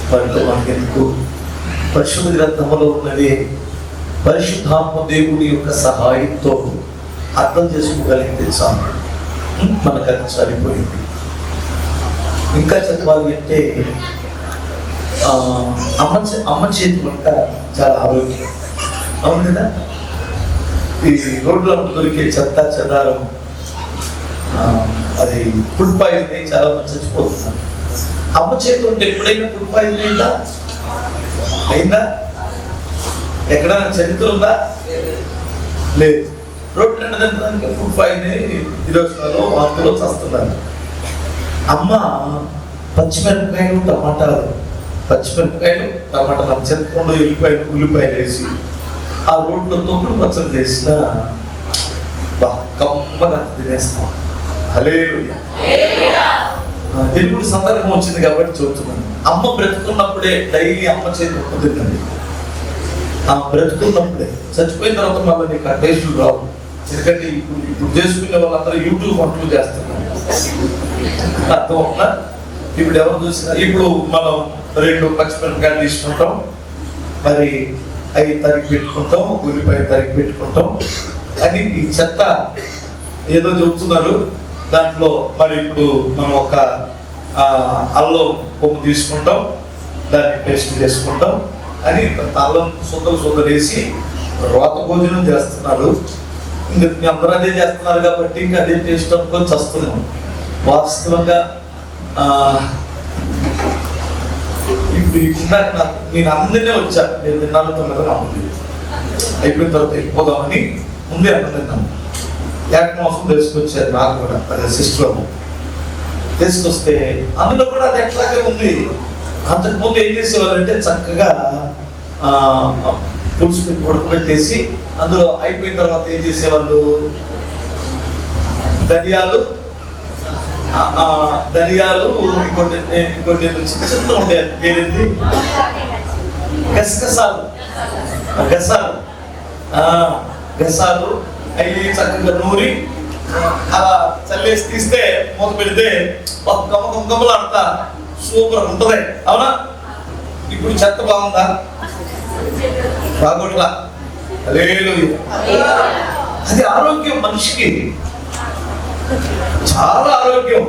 వాటితో మనకెందుకు? పరిశుద్ధ గ్రంథంలో ఉన్నది పరిశుద్ధాత్మ దేవుడి యొక్క సహాయంతో అర్థం చేసుకోగలిగితే చాలు, మనకు అది సరిపోయింది. ఇంకా చెప్పాలి అంటే అమ్మ చేతి వంట చాలా ఆరోగ్యం. అవును కదా? ఈ రోడ్లో దొరికే చెత్త చెదారం, అది ఫుడ్ పాయిజన్ చాలా మంది చచ్చిపోతున్నారు. అమ్మ చేతి వంట ఎప్పుడైనా ఫుడ్ పాయిజన్ అయిందా? ఎక్కడైనా చరిత్ర ఉందా? లేదు. రోడ్లు తినడానికి ఫుడ్ పాయిజన్ ఈరోజులలో వార్తలో వస్తున్నారు. అమ్మ పచ్చిమిరపకాయలు టమాటాలు చెత్తకుండా ఉల్లిపాయలు వేసి ఆ రోడ్లో తొక్కుడు పచ్చడి చేసిన కమ్మగా తినేస్తాం. హల్లెలూయా. తెలుగు సందర్భం వచ్చింది కాబట్టి చూస్తున్నాను. అమ్మ బ్రతుకున్నప్పుడే డైలీ అమ్మ చేతి తినండి. ఆ బ్రతుకున్నప్పుడే, చచ్చిపోయిన తర్వాత మళ్ళీ నీకు ఆ టేస్టులు రావు. ఎందుకంటే ఇప్పుడు చేసుకునే వాళ్ళందరూ యూట్యూబ్ వంటలు చేస్తున్నారు. అర్థం అవునా? ఇప్పుడు ఎవరు చూసినా ఇప్పుడు మనం 2 పచ్చిమిరపకాయలు తీసుకుంటాం, మరి అవి తరిగి పెట్టుకుంటాం, ఉల్లిపాయ తరిగి పెట్టుకుంటాం. అని ఈ చెత్త ఏదో చెబుతున్నారు. దాంట్లో మరి ఇప్పుడు మనం ఒక అల్లం కొమ్ము తీసుకుంటాం, దాన్ని పేస్ట్ చేసుకుంటాం అని అల్లం సుందర వేసి రోత భోజనం చేస్తున్నారు. ఇంకా అందరూ అదే చేస్తున్నారు కాబట్టి ఇంకా అదే టేస్ట్ అనుకొని వస్తున్నాం. వాస్తవంగా ఇప్పుడు నేను అందరినే వచ్చాను. నేను తిన్నాను అయిపోయిన తర్వాత వెళ్ళిపోదామని ముందే అన్నం తిన్నాను. ఏకమాసం తీసుకొచ్చారు నాకు కూడా, అదే సిస్టర్ తీసుకొస్తే అందులో కూడా అది ఎట్లాగే ఉంది. అంతకుముందు ఏం చేసేవారంటే చక్కగా పులుసు ఉడకబెట్టేసి అందులో అయిపోయిన తర్వాత ఏం చేసేవాళ్ళు, ధనియాలు ఇంకోటి చిన్న ఉంటాయి, పేరేంటి, గసాలు అవి చక్కగా నూరి అలా చల్లేసి తీస్తే మూత పెడితే గమ్మలు ఆడతా సూపర్ ఉంటది. అవునా? ఇప్పుడు చెత్త బాగుందా? బాగోట్లా. అది ఆరోగ్యం, మనిషికి చాలా ఆరోగ్యం.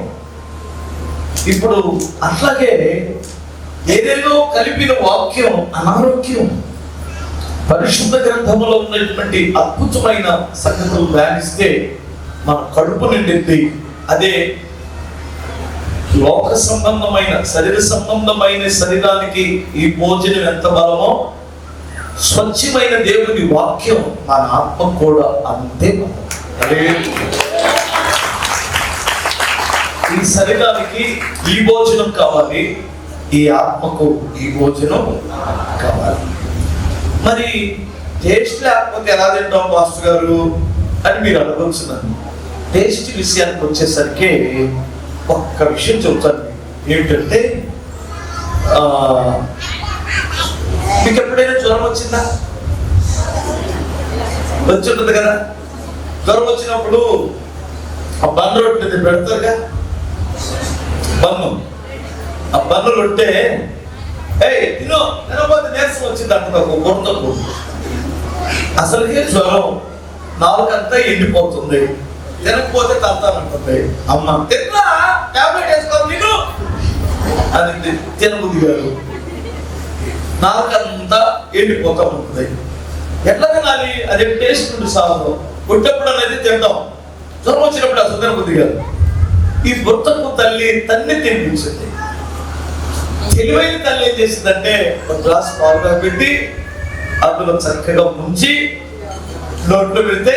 ఇప్పుడు అట్లాగే ఏదేదో కలిపిన వాక్యం అనారోగ్యం. పరిశుద్ధ గ్రంథంలో ఉన్నటువంటి అద్భుతమైన సంగతులు ధ్యానిస్తే మన కడుపు నిండింది. అదే లోక సంబంధమైన శరీర సంబంధమైన శరీరానికి ఈ భోజనం ఎంత బలమో, స్వచ్ఛమైన దేవుని వాక్యం మన ఆత్మ కూడా అంతే. ఈ శరీరానికి ఈ భోజనం కావాలి, ఈ ఆత్మకు ఈ భోజనం కావాలి. మరి టేస్ట్ లేకపోతే ఎలా తింటాం మాస్టర్ గారు అని మీరు అడగవచ్చున్నాను. టేస్ట్ విషయానికి వచ్చేసరికి ఒక్క విషయం చెప్తాను. ఏమిటంటే మీకు ఎప్పుడైనా జ్వరం వచ్చిందా? వచ్చి ఉంటుంది కదా. జ్వరం వచ్చినప్పుడు ఆ బన్ను రొట్టె పెడతారుగా, ఆ బన్ను రొట్టె తినకపోతే నీరసం వచ్చింది అంటుంది ఒక కొడుకు. అసలుకే జ్వరం, నాలుగంతా ఎండిపోతుంది, తినకపోతే తంతానంటుంది. అమ్మ తిన్నా టాబ్లెట్ వేసుకోవాలి నీకు అది తినబుద్ధి గారు, నాలుగంతా ఎండిపోతా ఉంటుంది. ఎట్లా తినాలి? అదే టేస్ట్ ఉంటుంది. సాగు పుట్టప్పుడు అనేది తింటాం, జ్వరం వచ్చినప్పుడు అసలు తినబుద్ధి గారు. ఈ బుట్టకు తల్లి తన్ని తినిపించింది. తెలివైన తల్లి ఏం చేసిందంటే ఒక గ్లాస్ పాలుగా పెట్టి అందులో చక్కగా ముంచి నోట్లో పెడితే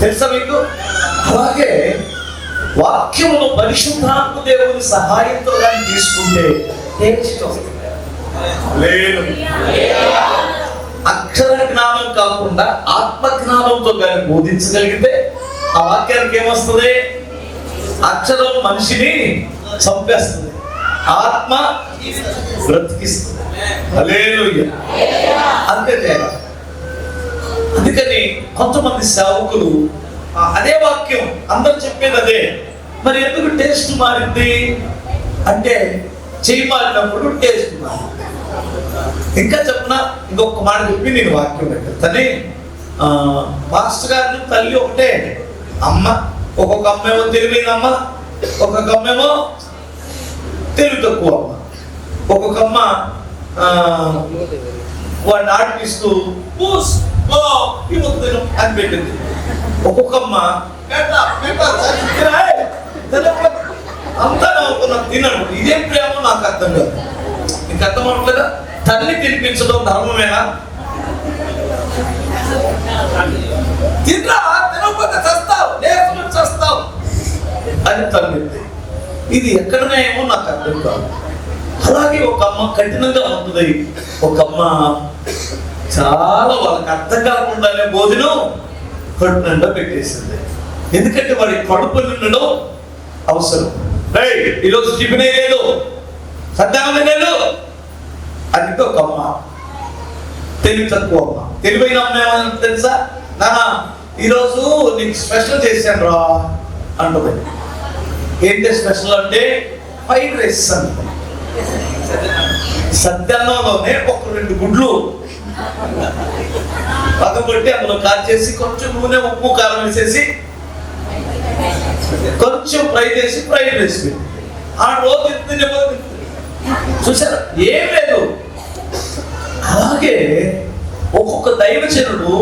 తెలుసా మీకు? అలాగే వాక్యమును పరిశుద్ధాత్మ దేవుని సహాయంతో కానీ తీసుకుంటే లేదు. అక్షర జ్ఞానం కాకుండా ఆత్మ జ్ఞానంతో కానీ బోధించగలిగితే ఆ వాక్యానికి ఏమొస్తుంది? అక్షరం మనిషిని చంపేస్తుంది, ఆత్మ బ్రతికిస్తుంది. హల్లెలూయా. అంతే తేడా. అందుకని కొంతమంది సేవకులు అదే వాక్యం అందరూ చెప్పేది అదే, మరి ఎందుకు టేస్ట్ మారింది? అంటే చెయ్యి మారినప్పుడు టేస్ట్ మారి. ఇంకా చెప్పిన ఇంకొక మాట చెప్పి నేను వాక్యం పెట్టాను. మాస్టర్ గారిని తల్లి ఒకటే అమ్మ. ఒక్కొక్క అమ్మేమో తెలివైన అమ్మ, ఒక్కొక్క అమ్మేమో తెలివి తక్కువ అమ్మ. ఒక్కొక్క అమ్మ వాడిని ఆడిపిస్తూ అని పెట్టింది. ఒక్కొక్క అమ్మ అంతా నవ్వుకున్నా తినడు. ఇదేం ప్రేమో నాకు అర్థం కాదు. నీకు అర్థం అవట్లేదా? తల్లి తినిపించడం ధర్మమేనా? తిన్నా తినకపోతే చస్తావు, లేకపోతే చస్తావు అని తల్లి. ఇది ఎక్కడనేమో నాకు అర్థం కాదు. అలాగే ఒక అమ్మ కఠినంగా ఉంటుంది, ఒక అమ్మ చాలా వాళ్ళకి అర్థం కాకుండానే భోజనం కడుపు నిండా పెట్టేసింది. ఎందుకంటే వాడి కడుపు నిండడం అవసరం. ఈరోజు టిఫినే లేదు, సద్దామే లేదు అంటే ఒక అమ్మ తెలివి తక్కువ అమ్మ. తెలివైన అమ్మ ఏమన్నా తెలుసా? నాన్న ఈరోజు నీకు స్పెషల్ చేశాను రా అంటుంది. ఏంటి స్పెషల్ అంటే ఫ్రైడ్ రైస్ అంటే. సద్యాన్నంలోనే ఒక 2 గుడ్లు పగబట్టి అందులో కాల్చేసి కొంచెం నూనె, ఉప్పు, కారం వేసేసి కొంచెం ఫ్రై చేసి ఫ్రైడ్ రైస్ ఆ రోజు చూసారా? ఏం లేదు. అలాగే ఒక్కొక్క దైవజనుడు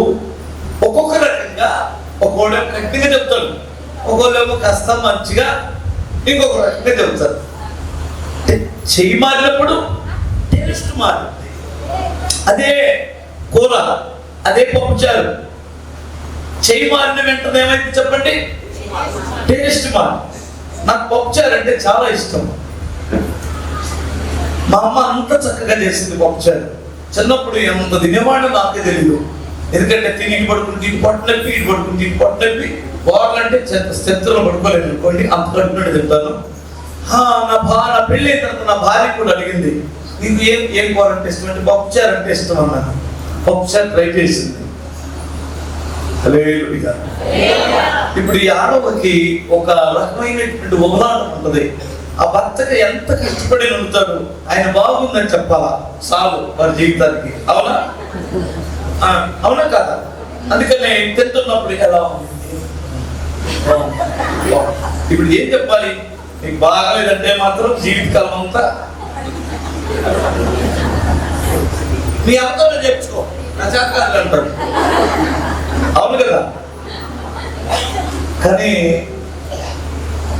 ఒక్కొక్క రకంగా, ఒక్కొక్క గట్టిగా చెప్తాడు, ఒక్కొక్కరేమో కాస్త మంచిగా, ఇంకొక రకంగా చెప్తారు. చెయ్యి మారినప్పుడు టేస్ట్ మారింది. అదే కూర, అదే పప్పుచారు. చెయ్యి మారిన వెంటనే ఏమైంది చెప్పండి? టేస్ట్ మారింది. నాకు పప్పుచారు అంటే చాలా ఇష్టం. మా అమ్మ అంత చక్కగా చేసింది పప్పుచారు. చిన్నప్పుడు ఎంత తినేవాడు నాకే తెలియదు. ఎందుకంటే తిని పడుకుంటే ఇటు పొట్టనొప్పి, ఇటు పడుకుంటే ఇటు పొట్టనొప్పి. వాటంటే స్థితిలో పడుకోలేదు అనుకోండి, అంత కట్టుబడి తింటాను. నా పెళ్ళి అయిన తర్వాత నా భార్య కూడా అడిగింది, నీకు ఏం కూర అంటే ఇష్టం అంటే పప్పుచారు అంటే ఇష్టం అన్నాను. పప్పుచారు ట్రై చేసింది. హల్లెలూయా. ఇప్పుడు ఈ ఆడవకి ఒక రకమైనటువంటి ఉదాహరణ ఉంటుంది. ఆ భర్తకి ఎంత కష్టపడి ఉంటాడు, ఆయన బాగుందని చెప్పాలా చాలు వారి జీవితానికి. అవునా? అవునా కాదా? అందుకని తింటున్నప్పుడు ఎలా ఉంది, ఇప్పుడు ఏం చెప్పాలి? నీకు బాగాలేదంటే మాత్రం జీవితకాలం అంతా మీ అంతా చెప్పుకో, నా చేతకాలు అంటాడు. అవును కదా? కానీ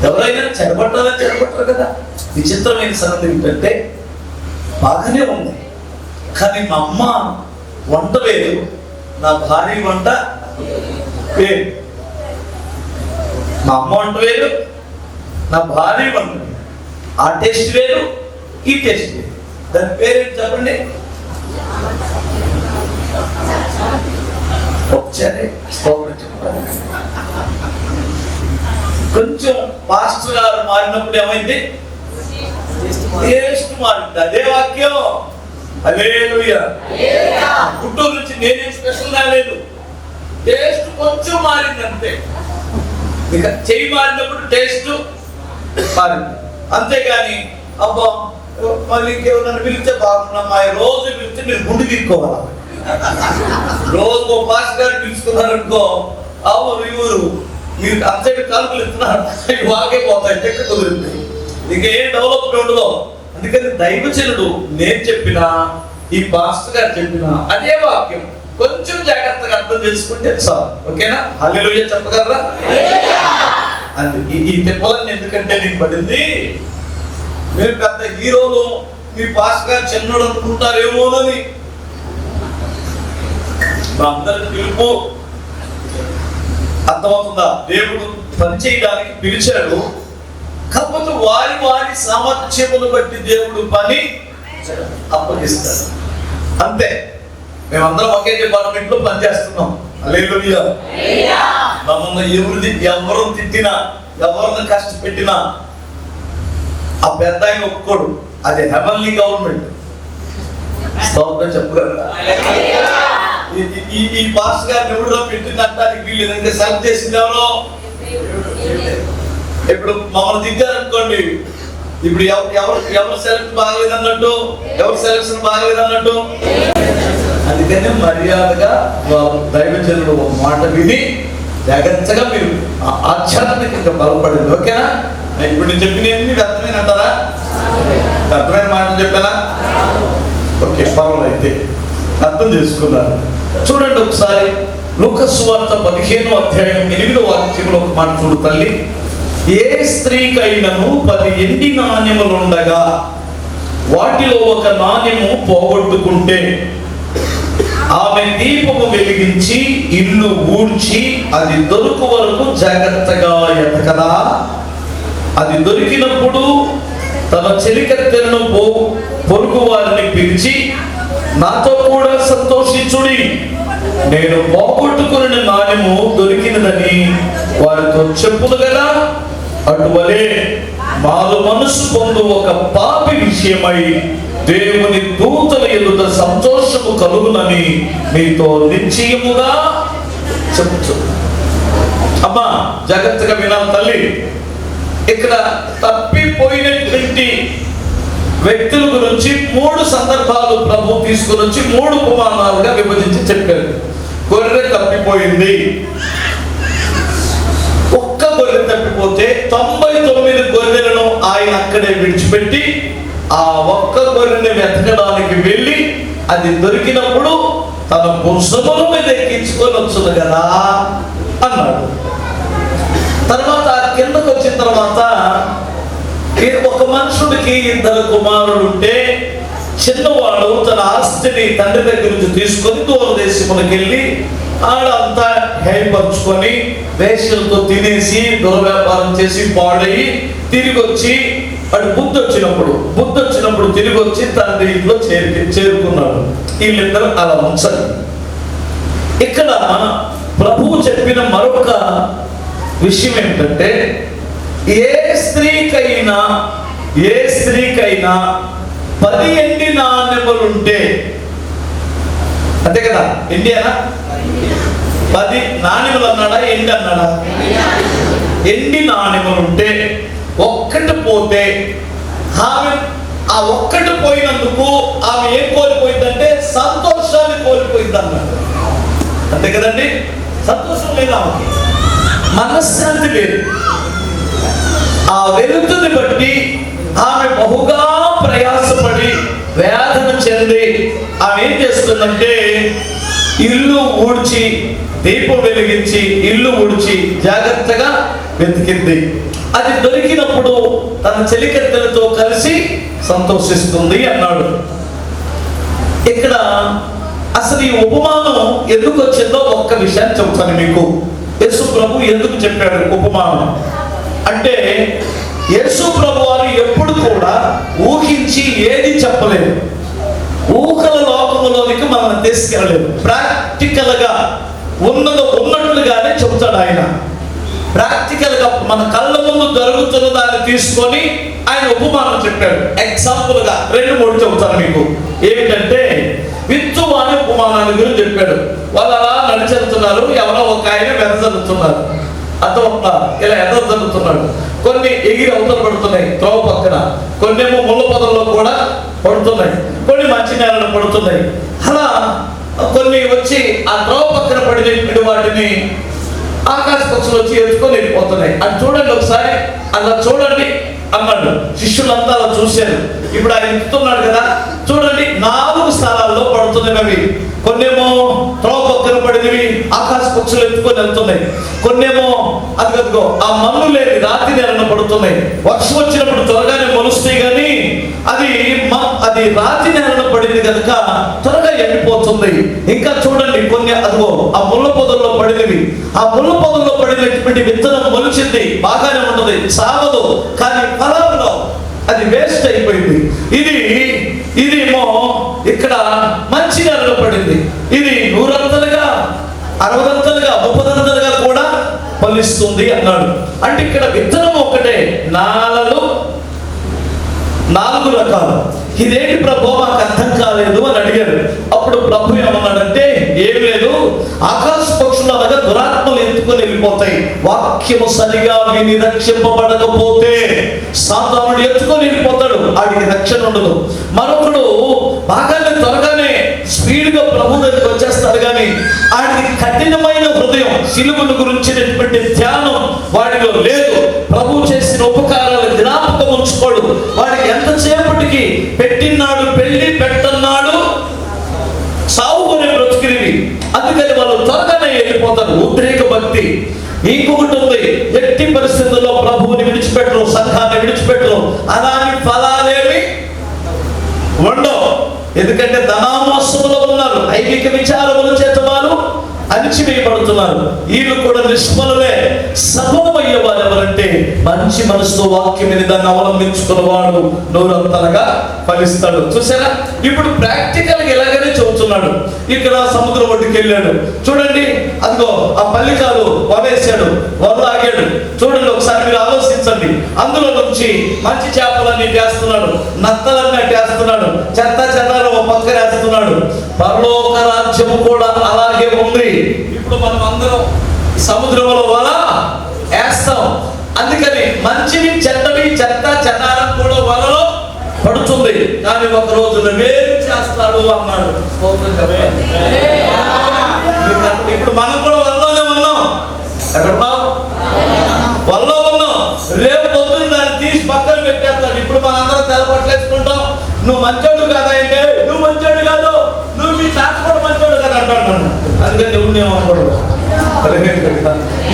ఎవరైనా చెడగొట్టాలని చెడగొట్టరు కదా. విచిత్రమైన సంగతి ఏంటంటే బాగానే ఉంది, కానీ మా అమ్మ వంట వేరు, నా భార్య వంట వేరు. మా అమ్మ వంట వేరు, నా భార్య వంట వేరు. ఆ టేస్ట్ వేరు, ఈ టేస్ట్ వేరు. దాని పేరేంటి చెప్పండి? ఒకసారి కొంచెం మాస్టర్ గారు మారినప్పుడు ఏమైంది? టేస్ట్ మారింది. అదే వాక్యం. హల్లెలూయా. గుంటూరు నుంచి నేనేం స్పెషల్ రాలేదు, టేస్ట్ కొంచెం మారింది అంతే. ఇక చెయ్యి మారినప్పుడు టేస్ట్ మారింది, అంతేగాని అబ్బా మళ్ళీ ఇంకెవరన్నా పిలిస్తే బాగున్నామ్మా, రోజు పిలిస్తే మీరు గుండు తీసుకోవాలా? రోజు ఒక మాస్టర్ గారు పిలుచుకున్నారనుకో, అవును ఇవ్వరు, మీరు అంతటి కాలుకలు ఇస్తున్నారు, వాగే పోతాయి, చెక్క కుదిరింది, ఇక ఏం డెవలప్మెంట్ ఉండదు. అందుకని దైవజనుడు నేను చెప్పినా, ఈ పాస్టర్ గారు చెప్పినా అదే వాక్యం. కొంచెం జాగ్రత్తగా అర్థం చేసుకుంటే చాలు. ఓకేనా? హల్లెలూయా చెప్పగలరా? ఈ తిప్పలని ఎందుకంటే నేను పడింది, మీరు పెద్ద హీరోలు, మీ పాస్టర్ గారు చిన్నోడు అనుకుంటారేమోనని. మా అందరికి పిలుపు అర్థమవుతుందా? దేవుడు పని చేయడానికి పిలిచాడు, కాకపోతే వారి వారి సామర్థ్యమును బట్టి దేవుడు పని అప్పగిస్తాడు, అంతే. మేమందరం ఒకే డిపార్ట్మెంట్ లో పనిచేస్తున్నాం. హల్లెలూయా. మమ్మల్ని ఎవరు తిట్టినా, ఎవరిని కష్టపెట్టినా ఆ పెద్ద ఆయన ఒప్పుకోడు. అది హెవెన్లీ గవర్నమెంట్. చెప్పగలరా? ఈ పాస్ గారిని ఎవరిలో పెట్టిందంటానికి వీళ్ళు ఏదంటే సెలెక్ట్ చేసింది ఎవరో. ఇప్పుడు మమ్మల్ని దిద్దారనుకోండి, ఇప్పుడు ఎవరు సెలెక్ట్ బాగలేదన్నట్టు, ఎవరు సెలక్షన్ బాగలేదన్నట్టు. అందుకనే మర్యాదగా దైవజనుడు ఒక మాట విని జాగ్రత్తగా మీరు ఆధ్యాత్మికంగా బలపడింది. ఓకేనా? ఇప్పుడు నేను చెప్పినవన్నీ వ్యర్థమైన అంటారా? వ్యర్థమైన మాటలు చెప్పానా? ఓకే, పర్వాలేదు. అయితే అర్థం చేసుకున్నారు. చూడండి ఒకసారి లూకా సువార్త 15వ అధ్యాయం 8వ వాక్యంలో ఒక మాట చూడు. తల్లి, ఏ స్త్రీకైనను 10 ఎండి నాణ్యములుండగా వాటిలో ఒక నాణ్యము పోగొట్టుకుంటే ఆమె దీపము వెలిగించి ఇల్లు ఊడ్చి అది దొరుకు వరకు జాగ్రత్తగా ఎతకదా? అది దొరికినప్పుడు తన చెలికత్తెలను పొరుగు వారిని పిలిచి, నాతో కూడా సంతోషించుడి, నేను పోగొట్టుకున్న నాణ్యము దొరికినదని వారితో చెప్పుదు కదా. అటువలే మారు మనసు పొందు ఒక పాపి విషయమై దేవుని దూతల ఎదుట సంతోషము కలుగునని మీతో నిశ్చయముగా చెప్తూ. అమ్మా జాగ్రత్తగా వినాలి తల్లి. ఇక్కడ తప్పిపోయినటువంటి వ్యక్తుల గురించి 3 సందర్భాలు ప్రభు తీసుకుని వచ్చి 3 ఉపమానాలుగా విభజించి చెప్పారు. గొర్రె తప్పిపోయింది. ఒక్క గొర్రె తప్పిపోతే 99 గొర్రెలను ఆయన అక్కడే విడిచిపెట్టి ఆ ఒక్క గొర్రెని వెతకడానికి వెళ్ళి అది దొరికినప్పుడు తన భుజముల మీద ఎక్కించుకొని వచ్చును కదా అన్నాడు. తర్వాత కిందకు వచ్చిన తర్వాత ఒక మనుషుడికి 2 కుమారులు ఉంటే చిన్నవాడు తన ఆస్తిని తండ్రి దగ్గర నుంచి తీసుకొని దూరదేశములకు వెళ్ళి ఆడంతా హైపరుచుకొని వేశ్యలతో తినేసి దుర్వ్యాపారం చేసి పాడయి తిరిగి వచ్చి వాడు బుద్ధి వచ్చినప్పుడు తిరిగి వచ్చి తండ్రి ఇంట్లో చేరుకున్నాడు. వీళ్ళిద్దరు అలా ఉంచారు. ఇక్కడ ప్రభువు చెప్పిన మరొక విషయం ఏంటంటే, ఏ స్త్రీకైనా 10 ఎండి నాణ్యములుంటే, అంతే కదా, ఇండియానా 10 నాణ్యములు అన్నాడా, ఎండి అన్నాడా? ఎండి నాణ్యములుంటే ఒక్కటి పోతే ఆమె ఆ ఒక్కటి పోయినందుకు ఆమె ఏం కోల్పోయిందంటే సంతోషాన్ని కోల్పోయింది అన్నాడు. అంతే కదండి? సంతోషం లేదు, ఆమెకి మనశ్శాంతి లేదు. ఆ వెలుతుని బట్టి ఆమె బహుగా ప్రయాసపడి వేదన చెంది ఆమె ఏం చేస్తుందంటే ఇల్లు ఊడ్చి దీపం వెలిగించి ఇల్లు ఊడ్చి జాగ్రత్తగా వెతికింది. అది దొరికినప్పుడు తన చెలికత్తెలతో కలిసి సంతోషిస్తుంది అన్నాడు. ఇక్కడ అసలు ఈ ఉపమానం ఎందుకు వచ్చిందో ఒక్క విషయాన్ని చెబుతాను మీకు. యేసు ప్రభు ఎందుకు చెప్పాడు ఉపమానం అంటే, యేసు ప్రభు వారు ఎప్పుడు కూడా ఊహించి ఏది చెప్పలేదు. ఊహల లోకములోనికి మనల్ని తీసుకెళ్ళలేదు. ప్రాక్టికల్ గా ఉన్నట్లుగానే చెబుతాడు ఆయన. ప్రాక్టికల్ గా మన కళ్ళ ముందు జరుగుతున్న దాన్ని తీసుకొని ఆయన ఉపమానం చెప్పాడు. ఎగ్జాంపుల్ గా 2-3 చెబుతాను మీకు. ఏమిటంటే, విత్తువాని ఉపమానాన్ని గురించి చెప్పాడు. వాళ్ళు అలా నడిచెళ్తున్నారు. ఎవరో ఒక ఆయన వెదజల్లుతున్నారు. అతను ఇలా ఎదజల్లుతున్నాడు. కొన్ని ఎగిరి అవతల పడుతున్నాయి త్రోవ పక్కన, కొన్నేమో ముళ్ళ పొదల్లో కూడా పడుతున్నాయి, కొన్ని మంచి నేలను పడుతున్నాయి. అలా కొన్ని వచ్చి ఆ త్రోవ పక్కన పడిన వాటిని ఆకాశ పక్షులు వచ్చి ఎత్తుకొని వెళ్ళిపోతున్నాయి. అది చూడండి ఒకసారి, అలా చూడండి అన్నాడు. శిష్యులంతా అలా చూశారు. ఇప్పుడు ఆయన ఎత్తుతున్నాడు కదా, చూడండి 4 స్థలాల్లో పడుతున్నాయి అవి. కొన్నేమో త్రోవ పక్కన పడినవి ఆకాశ పక్షులు ఎత్తుకొని వెళ్తున్నాయి. కొన్నేమో అదిగో ఆ మన్ను లేని రాతి నేలను పడుతున్నాయి. వర్షం వచ్చినప్పుడు త్వరగానే మొలుస్తాయి, కానీ అది రాతి నేలను పడింది కనుక త్వరగా ఎండిపోతుంది. ఇంకా చూడండి కొన్ని అదిగో ఆ ముళ్ళ పొదల్లో పడినవి. ఆ ముళ్ళ పొదల్లో పడినటువంటి విత్తనం మొలిచింది, బాగానే ఉన్నది, సాగదు, కానీ ఫలాలు అది వేస్ట్ అయిపోయింది. ఇదేమో ఇక్కడ మంచి నేలలో పడింది. ఇది 100 60 30 కూడా ఫలిస్తుంది అన్నాడు. అంటే ఇక్కడ విత్తనం ఒకటే, 4 రకాలు. ఇదేంటి ప్రభు, మాకు అర్థం కాలేదు అని అడిగారు. అప్పుడు ప్రభు ఏమన్నాడంటే, ఏం లేదు, ఆకాశ పక్షులు అనగా దురాత్మలు ఎత్తుకొని వెళ్ళిపోతాయి. వాక్యము సరిగా విని రక్షింపబడకపోతే సాతానుడు ఎత్తుకొని వెళ్ళిపోతాడు, ఆడికి రక్షణ ఉండదు. మరొకడు బాగానే త్వరగానే స్పీడ్గా ప్రభు దగ్గరికి వచ్చేస్తాడు, కానీ ఆడికి కఠినమైన హృదయం, సిలువను గురించినటువంటి ధ్యానం వాడిలో లేదు. ప్రభు చేసిన ఉపకారాలు జ్ఞాపకం ఉంచుకోడు. వాడికి ఎంతసేపటికి పెట్టినాడు పెళ్లి, పెట్టన్నాడు సాగుకునే బ్రతుకునివి. అందుకని వాళ్ళు త్వరగానే వెళ్ళిపోతారు. ఉద్రేక భక్తి. ఇంకొకటి ఉంది, ఎట్టి పరిస్థితుల్లో ప్రభువుని విడిచిపెట్టరు, సంఘాన్ని విడిచిపెట్టరు. అలాంటి ఫలాలేమి ఉండవు. ఎందుకంటే ధనామోసంలో ఉన్నారు, ఐహిక విచారముల చేత వారు అణిచివేయబడుతున్నారు. వీళ్ళు కూడా నిష్ఫలమే. సఫలమయ్యే వారు ఎవరంటే మంచి మనసుతో వాక్యం మీద దాన్ని అవలంబించుకున్నవాడు నోరంతలుగా ఫలిస్తాడు. చూసారా, ఇప్పుడు ప్రాక్టికల్ గా ఇలాగనే చెబుతున్నాడు. ఇక్కడ సముద్రం ఒడ్డుకి వెళ్ళాడు, చూడండి, అదిగో ఆ పల్లికాలు వలేశాడు, వదలాగాడు. చూడండి, ఒకసారి మీరు ఆలోచించండి. అందులో నుంచి మంచి చేపలన్నీ వేస్తున్నాడు, నత్తలన్నీ వేస్తున్నాడు, చెత్త చెదాలు ఒక పక్కన వేస్తున్నాడు. పరలోక రాజ్యము కూడా అలాగే ఉంది. ఇప్పుడు మనం అందరం సముద్రంలో వల వేస్తాం. అందుకని మంచివి చెడ్డవి చెత్త చెదారం కూడా వలలో పడుతుంది. కానీ ఒక రోజు నువ్వేం చేస్తాడు అన్నాడు. ఇప్పుడు మనం కూడా వల్లోనే ఉన్నాం. ఎక్కడున్నాం? వల్లో ఉన్నాం. రేపు పొద్దున్న దాన్ని తీసి పక్కన పెట్టేస్తాడు. ఇప్పుడు మనందరం తెలపట్లేసుకుంటాం. నువ్వు మంచోడు కదా అంటే, నువ్వు మంచోడు కాదు, నువ్వు మీ తాత కూడా మంచోడు కదా అంటాడు. అందుకని ఎవరిని ఏమనకూడదు,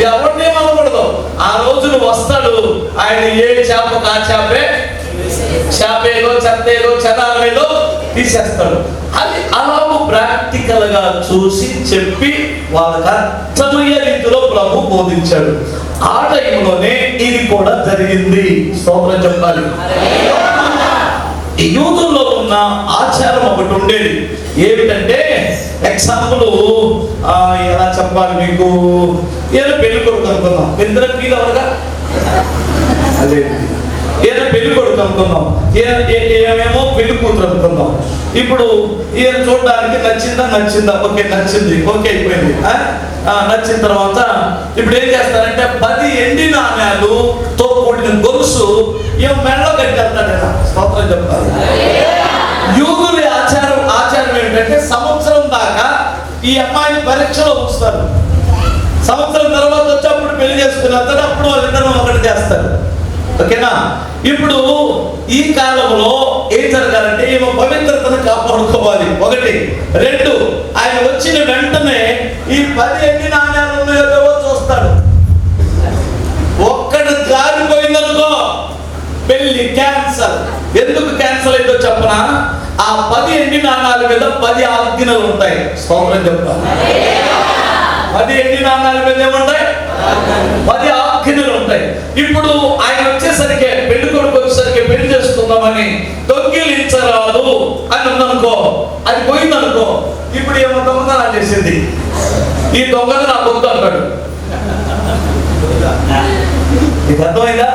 ఎవరిని ఏమనకూడదు. ఆ రోజులు వస్తాడు, ఆయన ఏ చేపకు ఆ చేపేదో చెత్తేదో చెదారమేదో తీసేస్తాడు. అది అలాగూ ప్రాక్టికల్ గా చూసి చెప్పి వాళ్ళకి అర్థమయ్యే రీతిలో ప్రభు బోధించాడు. ఆ టైంలోనే ఇది కూడా జరిగింది. స్తోత్రం చెప్పాలి. యూదుల్లో ఉన్న ఆచారం ఒకటి ఉండేది. ఏమిటంటే, ఎగ్జాంపుల్ ఎలా చెప్పాలి మీకు, ఏదో పెళ్లి కొడుకు అనుకుందాం. ఇద్దరు ఫీల్ అవరుగా, అదే ఏదో పెళ్లి కొడుకు అనుకుందాం, ఏమేమో పెళ్లి కూతురు అనుకుందాం. ఇప్పుడు ఈయన చూడడానికి నచ్చిందా, ఓకే నచ్చింది, ఓకే అయిపోయింది. నచ్చిన తర్వాత ఇప్పుడు ఏం చేస్తారంటే 10 ఎండి నాణ్యాలతో కూడిన గొలుసు ఏమో మెడలో కట్టేస్తాడు. స్తోత్రం చెప్తారు. యూదుల ఆచారం ఏంటంటే, సంవత్సరం దాకా ఈ అమ్మాయిని పరీక్షలో ఉంచుతారు. సంవత్సరం తర్వాత వచ్చి అప్పుడు పెళ్లి చేసుకున్నారు, అప్పుడు వాళ్ళిద్దరూ ఒకటి చేస్తారు. ఓకేనా? ఇప్పుడు ఈ కాలంలో ఏం జరగాలంటే, ఈమె పవిత్రతను కాపాడుకోవాలి. 1, 2, ఆయన వచ్చిన వెంటనే ఈ 10 ఎండి నాణ్యాలు ఉన్నాయో లేవో చూస్తాడు. ఒక్కడు జారిపోయిందనుకో పెళ్లి క్యాన్సల్. ఎందుకు క్యాన్సల్ అయిందో చెప్పనా? ఆ 10 ఎండి నాణ్యాల మీద 10 ఆజ్ఞలు ఉంటాయి. స్తోత్రం చెప్తాను. 10 ఎండి నాణ్యాల మీద ఏముంటాయి? 10 ఆజ్ఞలు ఉంటాయి. ఇప్పుడు ఆయన వచ్చేసరికి, పెళ్లి కొడుకు వచ్చేసరికి పెళ్లి చేసుకుందామని దొంగిలించరాదు అని ఉందనుకో, అది పోయిందనుకో, ఇప్పుడు ఏమో దొంగతనం చేసింది, ఈ దొంగలు నాకు వద్దు అంటాడు. ఇది అర్థమైందా?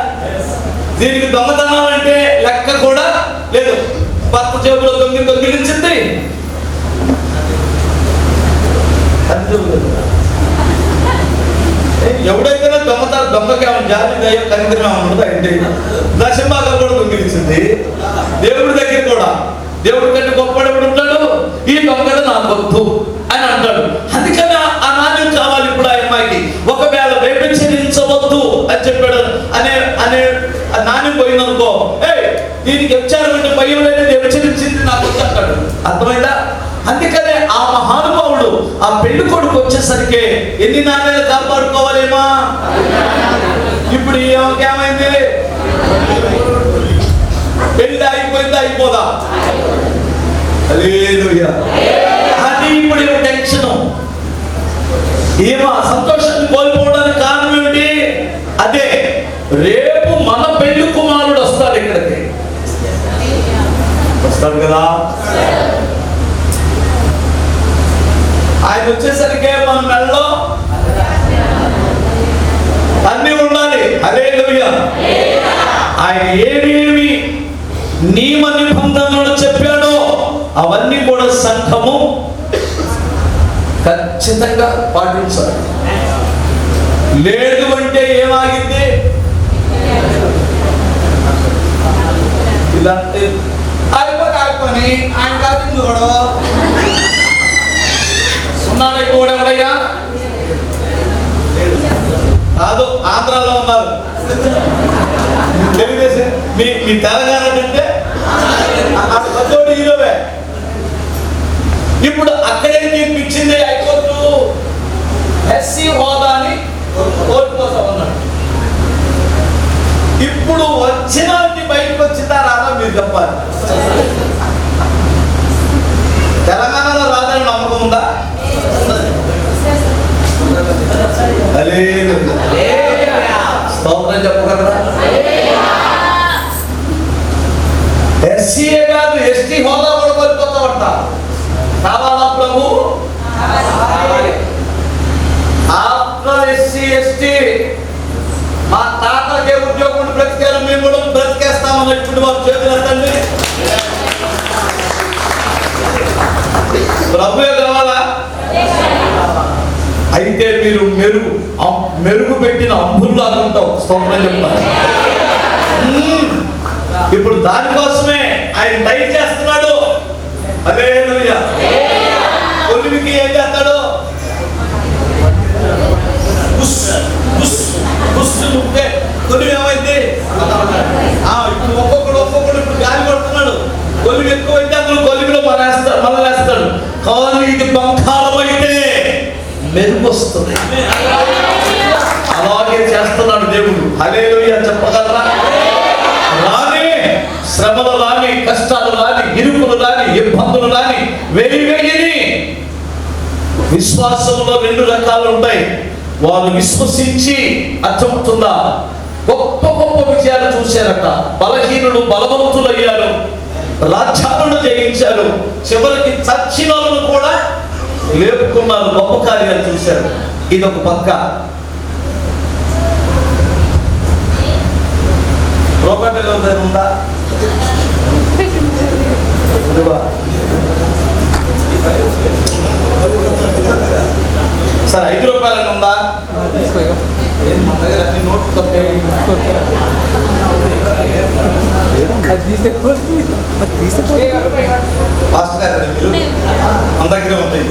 దీనికి దొంగతనం అంటే లెక్క కూడా లేదు. భర్త జేబులో దొంగిలించింది, ఎవడైతే దొంగకి జాతి దయ్యం కనికరం ఉండదు. అంటే దశంభాగాలు కూడా దొంగిలించింది. దేవుడి దగ్గర కూడా, దేవుడి కంటే గొప్పవాడు ఉంటాడు. ఈ దొంగలు నాకు వద్దు అని అంటాడు. అందుకని ఆ నాణ్యం కావాలి ఇప్పుడు ఆ అమ్మాయికి. ఒకవేళ వ్యభిచరించవద్దు అని చెప్పాడు అనే ఆ నాణ్యం పోయిందనుకో, దీనికి వ్యభిచారం అంటే భయం లేదు, వ్యభిచరించింది నాకు వద్దు అంటాడు. అర్థమైందా? అందుకనే ఆ మహానుభావుడు ఆ పెళ్లి కొడుకు వచ్చేసరికి ఎన్ని నాణ్యాలు కాపాడుకోవాలేమా? ఇప్పుడు ఏమైంది? పెళ్లి అయిపోదా? హల్లెలూయా. అది ఇప్పుడు టెన్షన్. ఏమో సంతోషాన్ని కోల్పోవడానికి కారణం ఏమిటి? అదే, రేపు మన పెళ్లి కుమారుడు వస్తాడు, ఇక్కడికి వస్తాడు కదా. ఆయన వచ్చేసరికి మన మెడలో అన్ని ఉండాలి. హల్లెలూయా. ఆయన ఏమేమి నియమ నిబంధనలు చెప్పాడో అవన్నీ కూడా సంఘము ఖచ్చితంగా పాటించాలి. లేదు అంటే ఏమాగింది? ఇలాంటి అయిపోయి ఆయన కాదు కూడా సున్నాడు కూడా ఎవడయ్యా కాదు, ఆంధ్రాలో ఉన్నారు. తెలుగుదేశం మీ తెలంగాణ అంటే పెద్దోడు హీరోవే. ఇప్పుడు అక్కడే తీర్పిచ్చింది హైకోర్టు, ఎస్సీ హోదాని కోర్టు కోసం ఉన్నాడు. ఇప్పుడు వచ్చిన బయటకు వచ్చిందా రాదా మీరు చెప్పాలి. తెలంగాణలో రాదని నమ్మకం ఉందా? స్తోత్రం చెప్పగలరా? ఎస్సీఏ కాదు, ఎస్టీ హోదా కూడా కోల్పోతామంట. కావాలా ప్రభు? ఆఫ్టర్ ఎస్సీ ఎస్టీ మా తాతకే ఉద్యోగం బ్రతికారు, మేము కూడా బ్రతికేస్తామన్నట్టు వారు చేతులండి. ప్రభువే కావాలా? అయితే మీరు మెరుగు పెట్టిన అంబుల్లాగా ఉంటావు. స్తోత్రం చెప్తాను. ఇప్పుడు దానికోసమే ఆయన టైట్ చేస్తున్నాడు. హల్లెలూయా. కొలిమికి ఏం చేస్తాడు? కొలిమి ఏమైంది? ఇప్పుడు ఒక్కొక్కడు ఇప్పుడు గాలి పడుతున్నాడు. కొలిమి ఎక్కువైతే అందులో కొలిమిలో మనలేస్తాడు. కానీ ఇది బంగారం అయితే మెరుగు వస్తుంది. అలాగే చేస్తున్నాడు దేవుడు. హల్లెలూయా చెప్పగలరా? రాని శ్రమలు రాని, కష్టాలు రాని, ఇరుకులు రాని, ఇబ్బందులు రాని, వెయ్యి విశ్వాసంలో 2 రకాలు ఉంటాయి. వారు విశ్వసించి అర్థమవుతుందా, గొప్ప గొప్ప విజయాలు చూశారట. బలహీనులు బలవంతులు అయ్యారు, రాజ్యాలను జయించారు, చివరికి చచ్చిన వాళ్ళను కూడా లేపుకున్నారు, గొప్ప కార్యాలు చూశారు. ఇది ఒక పక్క. రూపాయలు ఉందా? సరే 5 రూపాయలు ఉందా? మన దగ్గర ఉంటాయి.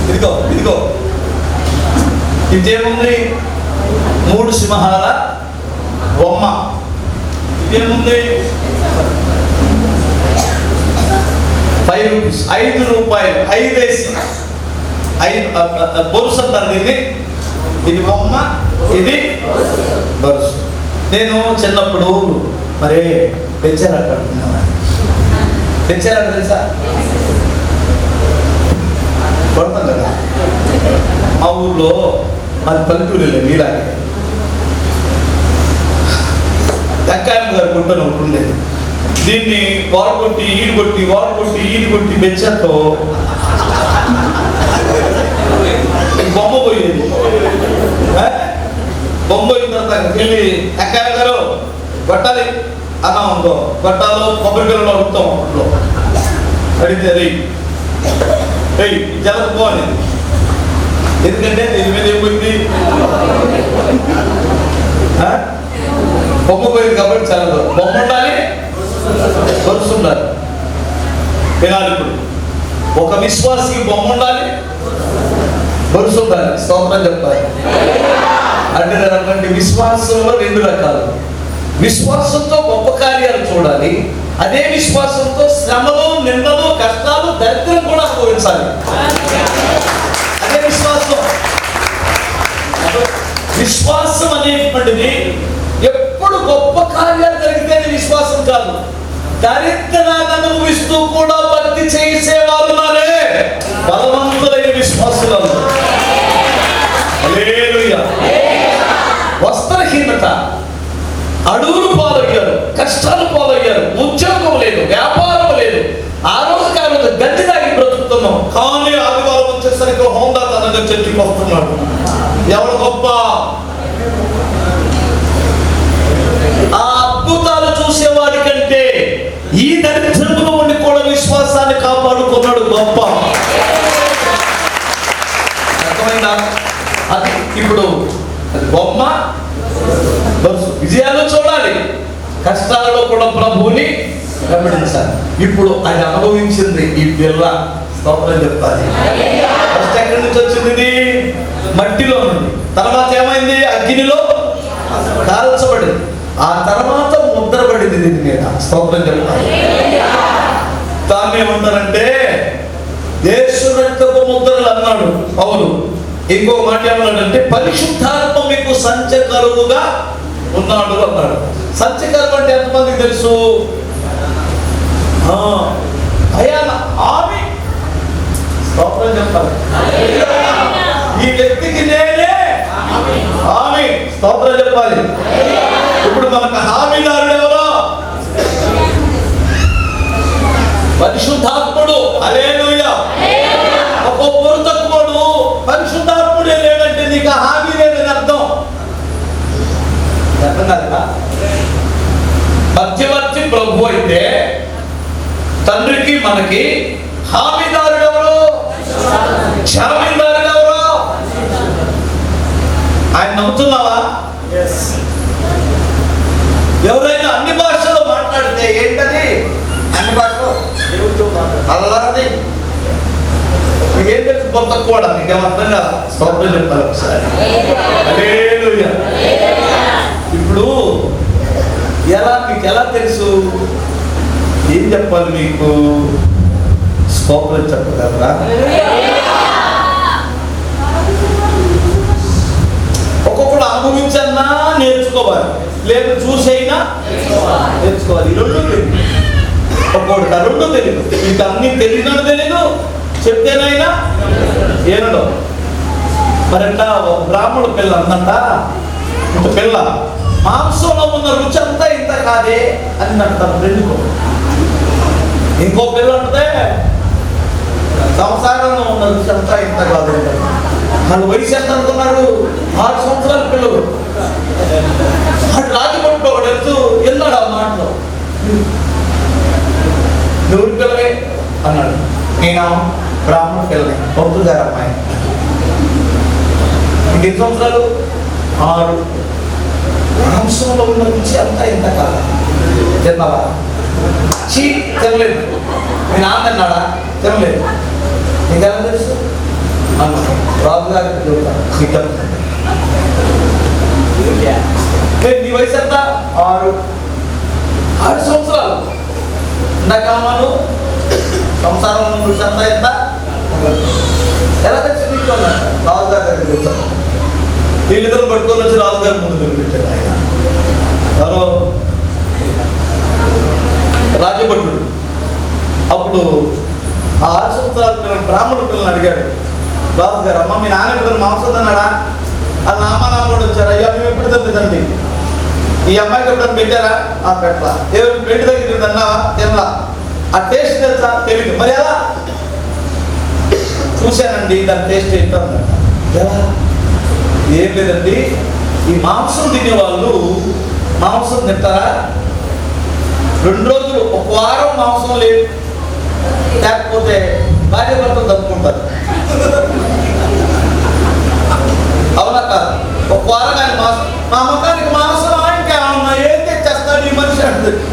ఇదిగో ఇదేముంది? 3 సింహాల బొమ్మ. ఇదేముంది? 5 రూపీస్, 5 రూపాయలు, 5 వేసి 5 బొరుసు అంటారు దీన్ని. ఇది బొమ్మ, ఇది బొరుసు. నేను చిన్నప్పుడు మరి పెంచారట తెలుసా? కొడతాం కదా మా ఊర్లో. మాది పల్లెటూరు మీలాగే. వెంకాయమ్మ గారు గుంటను ఒకటి ఉండేది. దీన్ని వాడు కొట్టి ఈడు కొట్టి పెంచాతో బొమ్మ పోయేది. బొమ్మ పోయిన తర్వాత వెళ్ళి వెంకాయమ్మ గారు కొట్టాలి అన్నా ఉందో, కొట్టాలో కొబ్బరి పిల్లలు అడుగుతాం. అప్పట్లో అడిగితే రేయ్ జలకు పోనేది. ఎందుకంటే దీని మీద ఏమైంది? బొమ్మ పోయింది కాబట్టి చాలా బొమ్మ ఉండాలి, బొరుసు ఉండాలి. వినాలి. ఇప్పుడు ఒక విశ్వాసికి బొమ్మ ఉండాలి, బొరుసు ఉండాలి. స్తోత్రం చెప్పాలి. అంటే అటువంటి విశ్వాసంలో 2 రకాలు. విశ్వాసంతో గొప్ప కార్యాలు చూడాలి, అదే విశ్వాసంతో శ్రమలు, నిందలు, కష్టాలు, దరిద్రం కూడా అనుభవించాలి. అదే విశ్వాసం. విశ్వాసం అనేటువంటిది ఎప్పుడు గొప్ప కార్యాలు జరిగితేనే విశ్వాసం కాదు. దరిద్రాన్ని అనుభవిస్తూ కూడా భక్తి చేసేవారు బలవంతులైన విశ్వాసులు. హల్లెలూయా. వస్త్రహీనత, అడవులు పాలయ్యారు, కష్టాలు పాలయ్యారు, ఉద్యోగం లేదు, వ్యాపారం లేదు, ఆ రోజు గడ్డి తాగి బ్రతుకుతున్నాం. కానీ ఆదివారం వచ్చేసరికి హోండా తనగా చర్చికి వస్తున్నాడు. ఎవరు గొప్ప? ఆ అద్భుతాలు చూసేవాడి కంటే ఈ దరిద్రంలో ఉండి కూడా విశ్వాసాన్ని కాపాడుకున్నాడు గొప్ప. కష్టాలలో కూడా ప్రభువుని వెంబడించాలి. ఇప్పుడు అది అనుభవించింది ఈ పిల్ల. స్తోత్రం చెప్పాలి. ఫస్ట్ ఎక్కడి నుంచి వచ్చింది? ఇది మట్టిలో నుండి. తర్వాత ఏమైంది? అగ్నిలో కాల్చబడింది. ఆ తర్వాత ముద్రపడింది దీని మీద. స్తోత్రం చెప్పాలి. దాన్ని ఏమంటారంటే యేసు రక్తపు ముద్రలు అన్నాడు పౌలు. ఇంకో మాట ఏమన్నాడంటే పరిశుద్ధాత్మ మీకు సంచకరువుగా ఉన్నాడు అన్నాడు. సంచకరువు అంటే ఎంతమందికి తెలుసు? భయాన ఆమె. స్తోత్రం చెప్పాలి. ఈ వ్యక్తికి నేనే ఆమె. స్తోత్రం చెప్పాలి. ఇప్పుడు మనకు హామీదారుడు ఎవరో? పరిశుద్ధాత్ముడు. హల్లెలూయా. ఒక్కొక్కరు తక్కువడు పరిశుద్ధాత్ముడే లేదంటే నీకు హామీ లేదని అర్థం. అర్థం కాదా? మధ్యవర్తి ప్రభు అయితే తండ్రికి మనకి హామీదారుడు ఎవరు? జామీందారుడు ఎవరు? ఆయన నమ్ముతున్నావా? ఎవరైనా అన్ని భాషలో మాట్లాడితే ఏంటది? అన్ని భాషలో అల్లది. మీకేం తెలుసు? కొంత కూడా మీకేమర్థం కదా? స్తోత్రం చెప్తారు ఒకసారి. హల్లెలూయా. ఇప్పుడు మీకు ఎలా తెలుసు? ఏం చెప్పాలి మీకు? స్తోత్రం చెప్పగలరా? ఒక్కొక్కడు అనుభవించన్నా నేర్చుకోవాలి, లేదు చూసైనా నేర్చుకోవాలి. ఈ రెండు తెలియదు. ఒక్కొక్కటి ఆ రెండు తెలియదు. మీకు అన్ని తెలియదు తెలీదు, చెప్తేనైనా ఏనడు. మరంట బ్రాహ్మణుడు పిల్ల అందంట, ఇంత పిల్ల మాంసంలో ఉన్న రుచి అంతా ఇంత కాదే అని అంటారు ఫ్రెండ్కు. ఇంకో పిల్ల అంటే సంసారంలో ఉన్న రుచి అంతా ఇంత కాదు. వాళ్ళ వయసు ఎంత అనుకున్నారు? 6 సంవత్సరాల పిల్లలు. అటు రాజమండ్రి ఒకడు ఎత్తు ఎన్నాడు ఆ మాటలో. ఎవరి పిల్లవే అన్నాడు. నేను బ్రాహ్మణ పిల్లనే, పంతులు గారు అమ్మాయి. ఇంకెన్ని సంవత్సరాలు? 6. మాంసంలో ఉన్న రుచి అంతా ఇంత కాదు. తిన్నావా? తినలేదు. మీ నాన్న తిన్నాడా? తినలేదు. నీకెలా తెలుసు? రాజు గారికి చెబుతాను. నీ వయసు ఎంత? 6 సంవత్సరాలు. ఇందాకమాను సంసారంలో రుచి అంతా ఎంత? ఎలా తెలిసి నీకు? రాజు గారి దగ్గర చెబుతాను. వీళ్ళిద్దరు పట్టుకొని వచ్చి రాజుగారి ముందు నిలబెట్టాడు ఆయన. ఎవరో రాజభటుడు. అప్పుడు ఆ 6 సంవత్సరాల పిల్లలు బ్రాహ్మణ పిల్లలు అడిగాడు రాజుగారు, అమ్మ మీ నాన్న పిల్లలు మాంసం తిన్నాడా? అది నా అమ్మ నాన్న కూడా వచ్చారు. అయ్యా మేము ఎప్పుడు తింటుందండి. ఈ అమ్మాయికి ఎప్పుడైనా పెట్టారా? పెట్టలా. ఎవరు పెళ్లి దగ్గర తిన్నావా? తినలా. ఆ టేస్ట్ తెలుసా? తెలియదు. మరి ఎలా? చూశానండి, దాని టేస్ట్ ఏంటన్నా. ఎలా? ఏం లేదండి, ఈ మాంసం తినేవాళ్ళు మాంసం తింటారా? 2 రోజులు, 1 వారం మాంసం లేదు, లేకపోతే భార్య భర్తలు తప్పుకుంటారు. అవునా కాదు? 1 వారం ఆయన మాంసం, మా అమ్మకానికి మాంసం ఇంకేమన్నా ఏం తెచ్చేస్తాడు ఈ మనిషి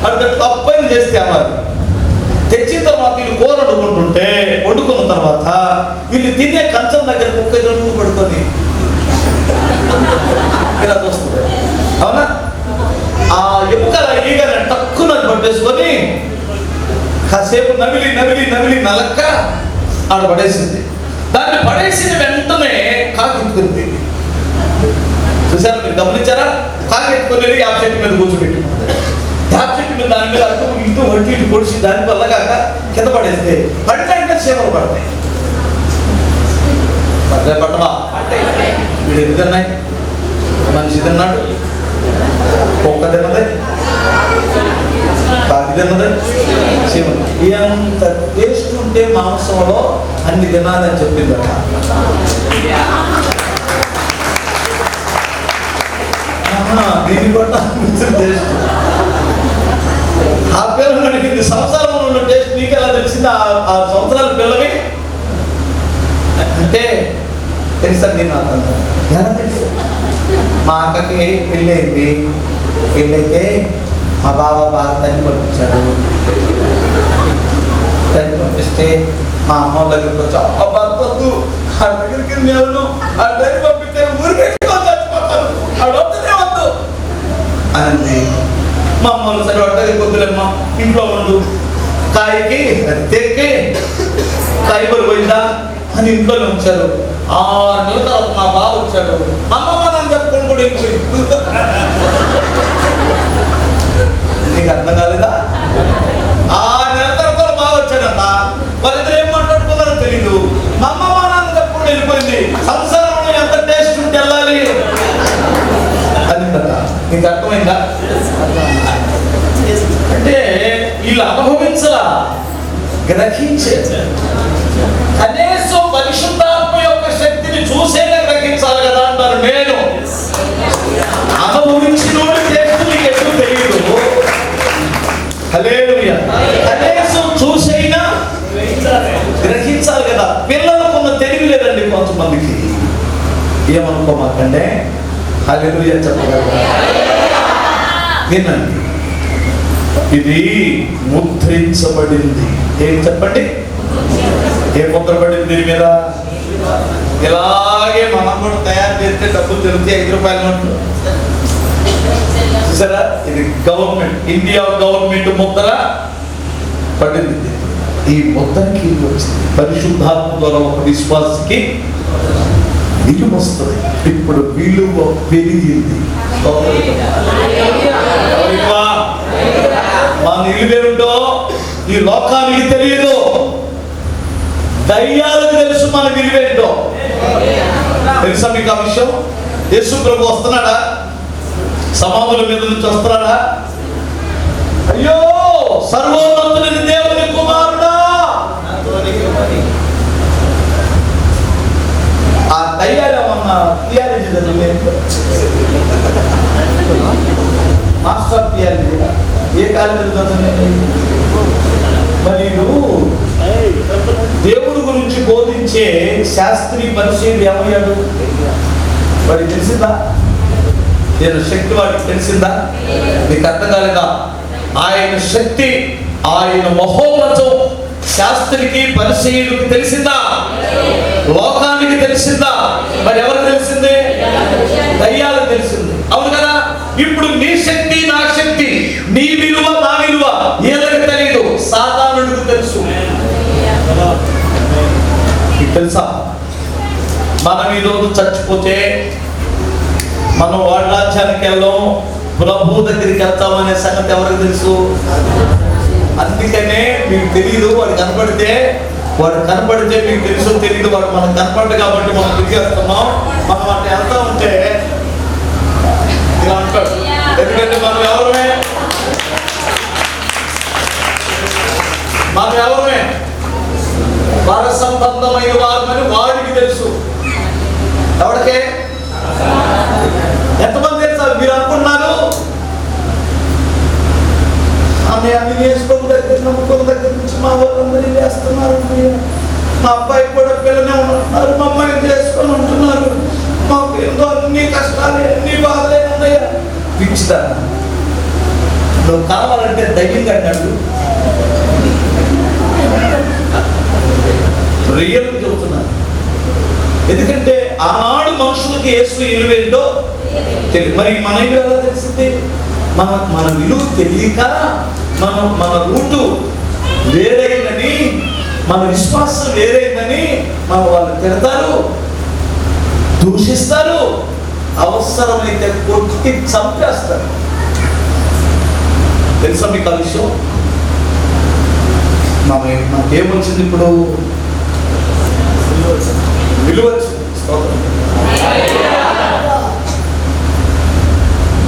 అంటే తప్పైన చేస్తే అన్నారు. తెచ్చిన తర్వాత వీళ్ళు కూర వండుకున్న తర్వాత వీళ్ళు తినే కంచం దగ్గర కుక్క ఎదురు పడుకొని ఇలా చూస్తుంది. అవునా? ఆ ఎముకల ఈగని తక్కువ పట్టేసుకొని కాసేపు నవిలి నవిలి నవిలి నలక్క ఆడ పడేసింది. దాన్ని పడేసిన వెంటనే కాకెత్తుకుంది. చూసారా? మీరు గమనించారా? కాకెత్తుకొని యాప్ చెట్టు మీద కూర్చోబెట్టి, యాప్ చెట్టు మీద దాని మీద అటు ఇటు వడ్డీ ఇటు పొడిచి దాని వల్ల కాక కింద పడేస్తే పడితే సేవలు పడతాయి. పట్టవా? వీడు ఎన్ని తిన్నాయి? మనిషి తిన్నాడు, కుక్క తిన్నది, కాకి తిన్నది, శివుడు. ఎంత టేస్ట్ ఉంటే మాంసంలో అన్ని తినాలని చెప్పిందట. దీన్ని కూడా టేస్ట్ ఆ పిల్లలు నడిపింది. సంవత్సరంలో ఉన్న టేస్ట్ నీకు ఎలా తెలిసింది? ఆ సంవత్సరాల పిల్లవి అంటే తెలుసండి నాకు. ఎలా తెలుసు? మా అక్కకి పెళ్ళైంది. పెళ్ళైతే మా బావ బాగా తల్లి పంపించాడు. తల్లి పంపిస్తే మా అమ్మ దగ్గరికి వచ్చి అబ్బద్దు ఆ దగ్గరికి నేను ఆ తల్లి పంపించాను ఊరికి చచ్చిపోతాను అడవుతూనే వద్దు అని. మా అమ్మ సరే దగ్గరికి వద్దులేమ్మ ఇంట్లో ఉండు, కాయకి తెక్కి కాయ పోయిందా అని ఇంట్లోనే ఉంచారు. 6 నెలల తర్వాత మా బావ వచ్చాడు. అమ్మమ్మ నన్ను చెప్పుకొని కూడా నీకు అర్థం కాలేదా? 6 నెలల తర్వాత బావ వచ్చాడన్న. వాళ్ళిద్దరు ఏం మాట్లాడుకున్నారో తెలీదు. మా అమ్మమ్మ నాన్న చెప్పుకొని వెళ్ళిపోయింది. సంసారంలో ఎంత టేస్ట్ ఉంటే వెళ్ళాలి అది కదా. నీకు అర్థమైందా? అంటే వీళ్ళు అనుభవించలా, గ్రహించే. కనీసం పరిశుద్ధాత్మ యొక్క శక్తిని చూసేనే గ్రహించాలి కదా అంటారు. నేను అనుభవించినోడు టేస్ట్ నీకు ఎప్పుడు తెలియదు. హల్లెలూయా. కనీసం చూసైనా గ్రహించాలి కదా. పిల్లలకున్న తెలివి లేదండి కొంతమందికి. ఏమనుకోమాకండి. హల్లెలూయా చెప్పగలరా? వినండి, ఇది ముద్రించబడింది. ఏం చెప్పండి? ఏ ముద్రపడింది దీని మీద? ఇలాగే మనం కూడా తయారు చేస్తే డబ్బులు తిరిగితే 5 రూపాయల నోట్లు చూసారా? ఇది గవర్నమెంట్, ఇండియా గవర్నమెంట్ ముద్ర పడింది. ఈ ముద్రకి వచ్చింది పరిశుద్ధాత్మ ద్వారా ఒక విశ్వాసకి విలువ వస్తుంది. ఇప్పుడు విలువ పెరిగింది. మన నిలువేమిటో ఈ లోకానికి తెలియదు, దయ్యాలకు తెలుసు మన విలువేంటో. తెలుసా మీకు ఆ విషయం? యేసు ప్రభు వస్తున్నాడా? సమాధుల మీద నుంచి వస్తున్నాడా? అయ్యో సర్వోన్నతుని దేవుని కుమారుడా, ఆ దయ్యాలు ఏమన్నా థియాలజీ చదివలేదు, మాస్టర్ థియాలజీ ఏ కాలేజీలో చదువుతుంది? మరియు దేవుడి గురించి బోధించే శాస్త్రీ పరిశీలి ఏమయ్యాడు? వాడికి తెలిసిందా? నేను శక్తి వాడికి తెలిసిందా? మీకు అర్థం కాలేదా? ఆయన శక్తి, ఆయన మహోన్నతం శాస్త్రికి పరిశీలికి తెలిసిందా? లోకానికి తెలిసిందా? మరి ఎవరికి తెలిసింది? దయ్యాలకు తెలిసింది. అవును కదా? ఇప్పుడు నీ శక్తి నా శక్తి, నీ విలువ నా విలువ ఏదైనా తెలియదు, సాతానుడికి తెలుసు. తెలుసా? మనం ఈరోజు చచ్చిపోతే మనం వాడి రాజ్యానికి వెళ్ళాం, ప్రభు దగ్గరికి వెళ్తామనే సంగతి ఎవరికి తెలుసు? అందుకనే మీకు తెలియదు. వాడు కనపడితే మీకు తెలుసు తెలియదు. వాడు మనకు కనపడ్డు కాబట్టి మనం తిరిగేస్తున్నాం. మనం అంటే వెళ్తా ఉంటే ఇలా అంటాడు. ఎందుకంటే మనం ఎవరమే వార సంబంధమైన వారమని వాడికి తెలుసు. ఎవరికే? ఎంతమంది తెలుసా? మీరు అనుకున్నారు ఆమె అన్ని వేసుకోవడం దగ్గర నమ్ముకోవడం దగ్గర నుంచి మా వాళ్ళందరూ వేస్తున్నారు. మా అబ్బాయి కూడా పిల్లనే ఉంటున్నారు, మా అమ్మాయిని చేసుకొని ఉంటున్నారు. మాకు ఎంతో అన్ని కష్టాలు అన్ని బాధలే ఉన్నాయా? పిచ్చిదా? నువ్వు కావాలంటే ధైర్యంగా అన్నాడు. రియల్ చెబుతున్నాను. ఎందుకంటే ఆనాడు మనుషులకి యేసు విలువేంటో తెలియదు. మరి మన విలువ ఎలా తెలిసింది? మన విలువ తెలియక మన రూటు వేరైందని, మన విశ్వాసం వేరైందని మన వాళ్ళు తిడతారు, దూషిస్తారు, అవసరమైతే కొట్టి చంపేస్తారు. తెలుసా మీకు ఆ విషయం? నాకేమొచ్చింది ఇప్పుడు? విలువ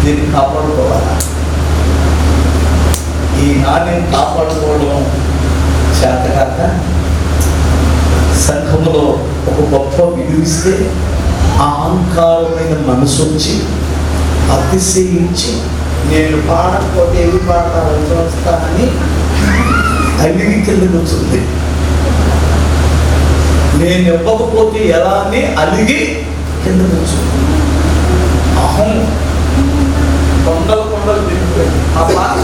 దీన్ని కాపాడుకోవాలా? ఈ నాణ్యం కాపాడుకోవడం చేతకాక సంఘములో ఒక గొప్ప విలువిస్తే అహంకారమైన మనసు వచ్చి అతిశయించి నేను పాడకపోతే ఏవి పాడతాను చూస్తానని అలిగి కిందకి వచ్చింది. నేను ఇవ్వకపోతే ఎలా అని అలిగి కిందకి వచ్చింది. అహం కొండలు తిరిగిపోయింది. ఆ పాట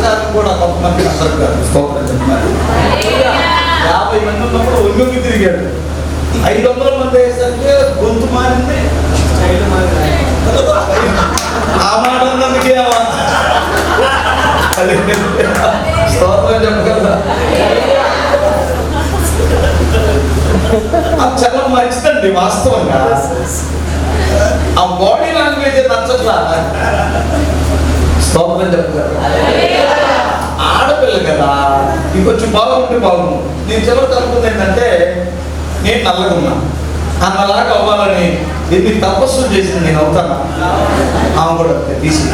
స్తోత్రం చెప్పగలరా? అది చాలా మంచిదండి వాస్తవంగా. ఆ బాడీ లాంగ్వేజ్ నచ్చట్లా. స్తోత్రం చెప్పగలరా? ఆడపిల్ల కదా, ఇంకొంచెం బాగుంటే బాగుంది. నేను చివరికి అనుకుంది ఏంటంటే, నేను నల్లగా ఉన్నా, అన్నలాగా అవ్వాలని ఎన్ని తపస్సులు చేసింది. నేను అవుతాను, ఆమె కూడా తీసి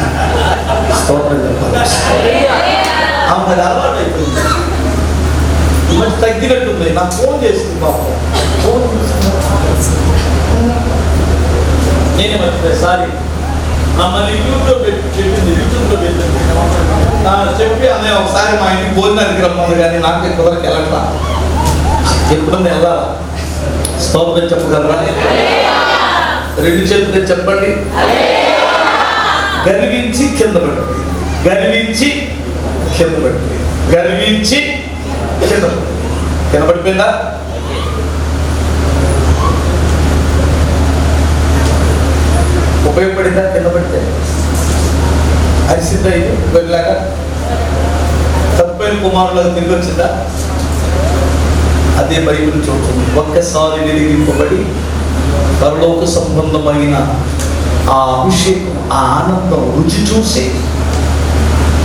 స్తోత్రం చెప్పాలి. ఆమె అలవాటు అయిపోయింది, మంచి తగ్గినట్టుంది. నాకు ఫోన్ చేసింది పాపం. ఫోన్ నేను మర్చిపోయి సారీ. మళ్ళీ యూట్యూబ్లో పెట్టింది, చెప్పి అన్నయ్య ఒకసారి మా ఇంటికి భోజనానికి రమ్మంది, కానీ నాకు కుదరకి వెళ్ళట్లా. ఎప్పుడన్నా వెళ్ళాలా? స్తోత్రం చెప్పగలరా? రెండు చేతులు చెప్పండి. గర్వించి కింద పెట్టి, గర్వించి కింద పెట్టి, గర్వించి కింద కింద పడిపోయిందా? ఉపయోగపడిందా? కింద పడితే అరిసిందా? ఇది వెళ్ళాక తప్పైన కుమారులకు తిరిగి వచ్చిందా? అదే బైబిల్ చూస్తుంది. ఒక్కసారి వెలిగింపబడి పరలోక సంబంధమైన ఆ అభిషేకం, ఆ ఆనందం రుచి చూసి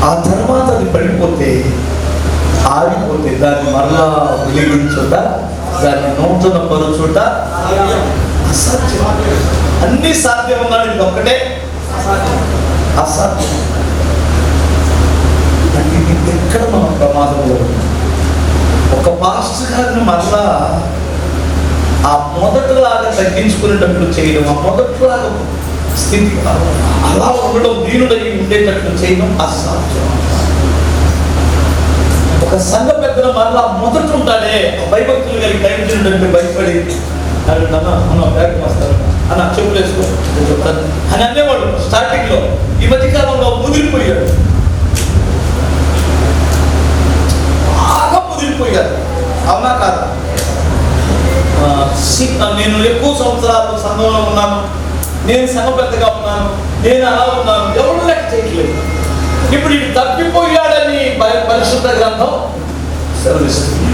ఆ తర్వాత అది పడిపోతే, ఆగిపోతే దాన్ని మరలా వెలిగించుట, దాన్ని నూతన పరుచుట అసాధ్యం. అన్ని సాధ్యం ఉన్నాడు, ఇది ఒక్కటే అసాధ్యం. ఎక్కడ మనం ప్రమాదంలో ఒక పాస్టర్ గారిని మరలా ఆ మొదటిలాగా తగ్గించుకునేటట్లు చేయడం, ఆ మొదటిలాగా స్థితి అలా ఉండడం, దీనుడై ఉండేటట్లు చేయడం అసాధ్యం. ఒక సంఘ పెద్దలు మరలా మొదట ఉంటాడే, భయభక్తులు కలిగి దైవజనుడంటే భయపడి అన్న బ్యాగ్ వస్తారు అన్న చెప్పులు వేసుకో చెప్తాను అని అనేవాడు స్టార్టింగ్ లో. ఈ మధ్యకాలంలో ముదిరిపోయాడు, బాగా ముదిరిపోయాడు. అవునా కాదా? నేను ఎక్కువ సంవత్సరాలు సంఘంలో ఉన్నాను, నేను సంఘ పెద్దగా ఉన్నాను, నేను అలా ఉన్నాను, ఎవరు లెక్క చేయట్లేదు. ఇప్పుడు ఇది తప్పిపోయాడని పరిశుద్ధ గ్రంథం సెలవిస్తుంది.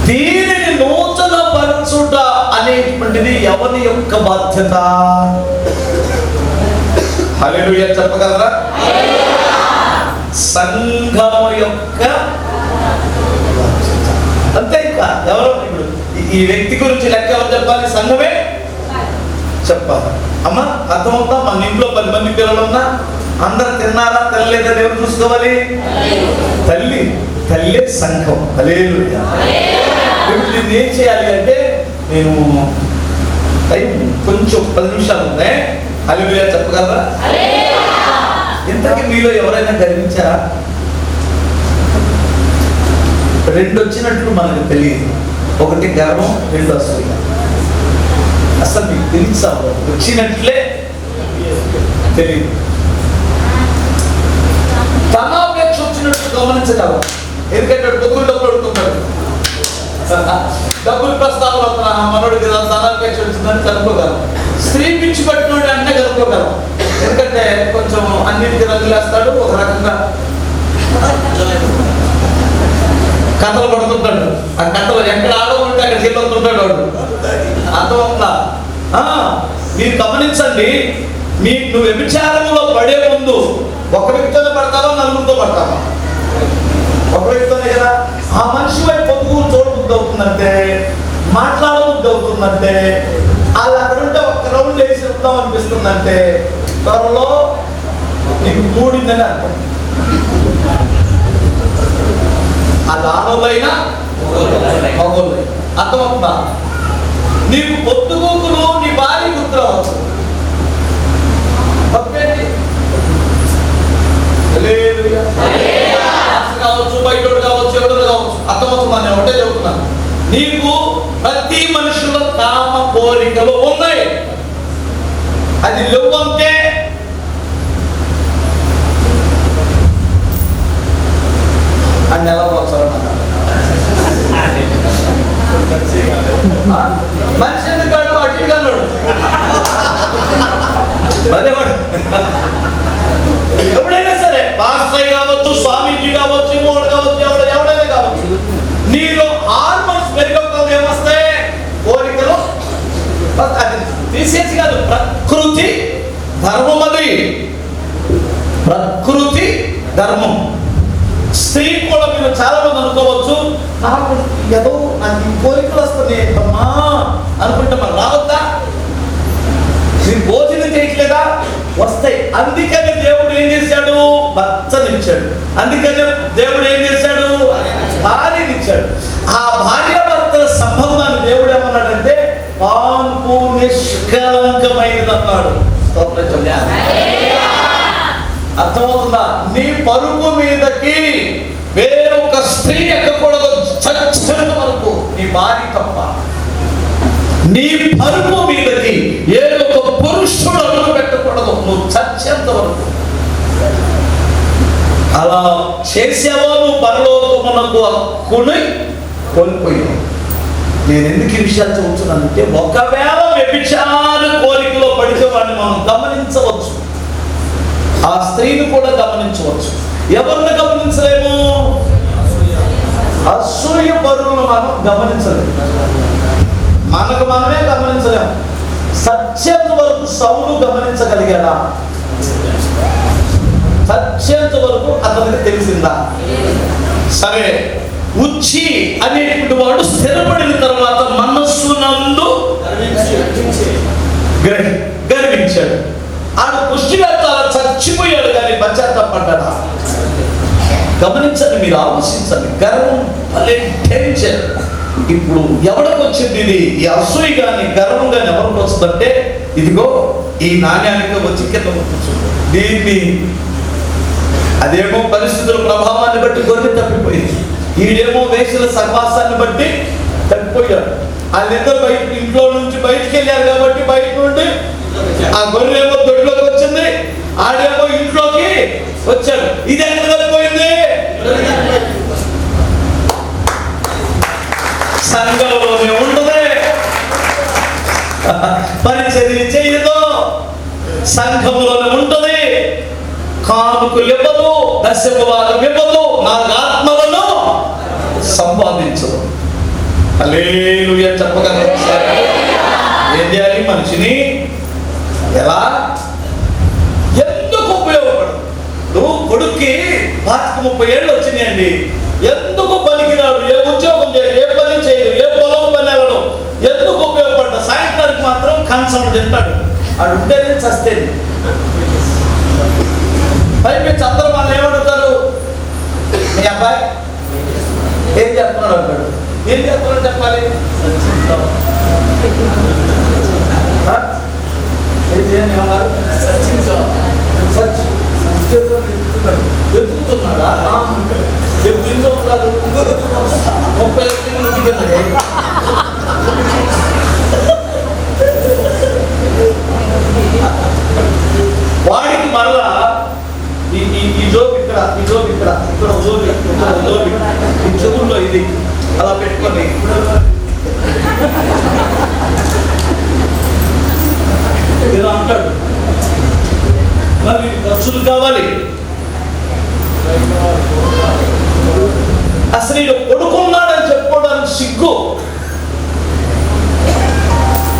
దీనిని నూతన పరచుట అనేటువంటిది ఎవరి యొక్క బాధ్యత? హల్లెలూయా చెప్పగలరా? సంఘం యొక్క బాధ్యత. అంతే. ఇంకా ఎవరో ఇప్పుడు ఈ వ్యక్తి గురించి లెక్క ఎవరు చెప్పాలి? సంఘమే చెప్పాలి. అమ్మా అర్థమవుతా? మన ఇంట్లో 10 మంది పిల్లలు ఉన్నా అందరు తిన్నారా తినలేదా ఎవరు చూసుకోవాలి? తల్లి. తల్లే సంఘం. హల్లెలూయా. ఇప్పుడు దీన్ని ఏం చేయాలి అంటే, నేను టైం కొంచెం 10 నిమిషాలు ఉన్నాయి. హల్లెలూయా చెప్పగలరా? ఇంతకీ మీలో ఎవరైనా గర్వించారా? 2 వచ్చినట్లు మనకు తెలియదు. ఒకటి గర్వం, 2 అసూయ. అసలు మీకు తెలుసా? వచ్చినట్లే తెలియదు. ధనాపేక్ష వచ్చినట్టు గమనించగలరు. ఎందుకంటే డబ్బులు అడుగుతుంటాడు, డబ్బులు ప్రస్తావన అవుతున్నా మనోడికి ధనాపేక్ష వచ్చిందని కనుక్కోగలం. స్త్రీ పిచ్చి పట్టినోడి అంటే కనుక్కోగలం. ఎందుకంటే కొంచెం అన్నింటికి రంగులేస్తాడు, ఒక రకంగా కథలు పడుతుంటాడు. ఆ కథలు ఎక్కడ ఆడవుంటే అక్కడికి వెళ్ళొస్తుంటాడు వాడు. అర్థమవుతుందా? మీరు గమనించండి, నువ్వు వ్యభిచారంలో పడే ముందు ఒక వ్యక్తితో పడతావా, నలుగురితో పడతావా? ఒక వ్యక్తితోనే కదా. ఆ మనిషి వైపు పొద్దుకూరు చూడబుద్ధి అవుతుందంటే, మాట్లాడబుద్ధి అవుతుందంటే, వాళ్ళు అక్కడ ఉంటే ఒక్క రౌండ్ వేసి వద్దాం అనిపిస్తుందంటే, త్వరలో నీకు కూడిందని అర్థం. అది ఆడోళ్ళైనా మగోళ్ళైనా. అర్థమవుతుందా? నీకు పొద్దుగూకులు నీ భార్య గుర్తురావచ్చు, తప్పేంటి? కావచ్చు, బయటోడు కావచ్చు, ఎవరు కావచ్చు. అర్థమవుతుందా? నేను ఒకటే చెబుతున్నాను, నీకు ప్రతి మనుషుల కామ కోరికలు ఉన్నాయి. అది లేవంటే అని ఎలా పోతారు? మనిషి ఎందుకు కాడు? అటు కన్నాడు అదేవాడు. ఎప్పుడైనా సరే పాస్టర్ కావచ్చు, ప్రకృతి ధర్మం. స్త్రీ కూడా మీరు చాలా మంది అనుకోవచ్చు, నాకు ఏదో నాకు ఈ కోరికలు వస్తున్నాయి అమ్మా అనుకుంటే మరి రావద్దా? మీరు భోజనం చేయట్లేదా? వస్తాయి. అందుకని దేవుడు ఏం చేశాడు? భర్తనిచ్చాడు. అందుకని దేవుడు ఏం చేశాడు? భార్యనిచ్చాడు. ఆ భార్య భర్తల సంబంధాన్ని దేవుడు ఏమన్నాడంటే పాన్పు నిష్కలంకమైనది అన్నాడు. అర్థమవుతుందా? నీ పరుపు మీదకి వేరొక స్త్రీ ఎక్కకూడదు చచ్చేంత వరకు, నీ భార్య తప్ప. నీ పరుపు మీదకి ఏదో ఒక పురుషుడు అడుగు పెట్టకూడదు నువ్వు చచ్చేంత వరకు. అలా చేసేవా నువ్వు పరలోకమునకు హక్కుని కోల్పోయావు. నేను ఎందుకు ఈ విషయాలు చెబుతున్నానంటే, ఒకవేళ వ్యభిచార కోరికలో పడితే వాడిని మనం గమనించవచ్చు, ఆ స్త్రీని కూడా గమనించవచ్చు. ఎవరిని గమనించలేము? అసూయ పరులను మనం గమనించలేము, మనకు మనమే గమనించలేము. సత్యంత వరకు సౌలు గమనించగలిగాడా? సత్యంత వరకు అతనికి తెలిసిందా? సరే, ఉచ్చి అనేటువంటి వాడు స్థిరపడిన తర్వాత మనస్సునందు గర్వించాడు. ఆడ పుష్టిగా చాలా చచ్చిపోయాడు, కానీ పశ్చాత్తాపడ్డాడా? గమనించండి, మీరు ఆలోచించండి. గర్వం భలే డేంజర్. ఇప్పుడు ఎవరికి వచ్చింది ఇది? ఈ అసూయ కానీ గర్వం కానీ ఎవరికి వస్తుందంటే, ఇదిగో ఈ నాణ్యానికి వచ్చి కింద కూర్చుంది. దీన్ని అదేమో పరిస్థితుల ప్రభావాన్ని బట్టి గొర్రె తప్పిపోయింది, ఈడేమో వేసుల సహవాసాన్ని బట్టి తప్పిపోయాడు. వాళ్ళిద్దరు బయట ఇంట్లో నుంచి బయటికి వెళ్ళారు కాబట్టి బయట నుండి ఆ గొర్రె ఏమో దొడ్లోకి వచ్చింది, ఆడేమో ఇంట్లోకి వచ్చాడు. ఇది ఎక్కడ తప్పిపోయింది? సంఘంలోనే ఉండదే, పరిచర్య చేయదు, సంఘంలోనే ఉంటది, కానుకలు ఇవ్వదు, దశమవాదం ఇవ్వదు, నా ఆత్మలను సంపాదించదు. హల్లెలూయా చెప్పగలరు. ఏం చేయాలి? మనిషిని ఎలా ఎందుకు ఉపయోగపడదు? నువ్వు కొడుక్కి 30 ఏళ్ళు వచ్చినాయండి, ఎందుకు పనికిరాడు, ఏ ఉద్యోగం చేయడు, ఏ పని చేయడు, ఏ పొలం పని వెళ్ళడు, ఎందుకు ఉపయోగపడ్డా? సాయంత్రానికి మాత్రం కంచం తింటాడు, అది ఉంటేనే చస్తేది. పైపెచ్చి అందరూ వాళ్ళు ఏమడుగుతారు? మీ అబ్బాయి ఏం చెప్తున్నాడు అంటాడు. ఏం చెప్తున్నాడు చెప్పాలి? ఎత్తుతున్నాడా? 30 వాడికి మరలా ఈ జోబు ఇక్కడ, ఈ జోబు ఇక్కడ, ఇక్కడ జోబు, ఇక్కడ జోబు, ఈ చెవుల్లో ఇది అలా పెట్టుకొని ఇలా అంటాడు. మరి ఖర్చులు కావాలి. అసలు ఈయన కొడుకున్నాడని చెప్పుకోవడానికి సిగ్గు.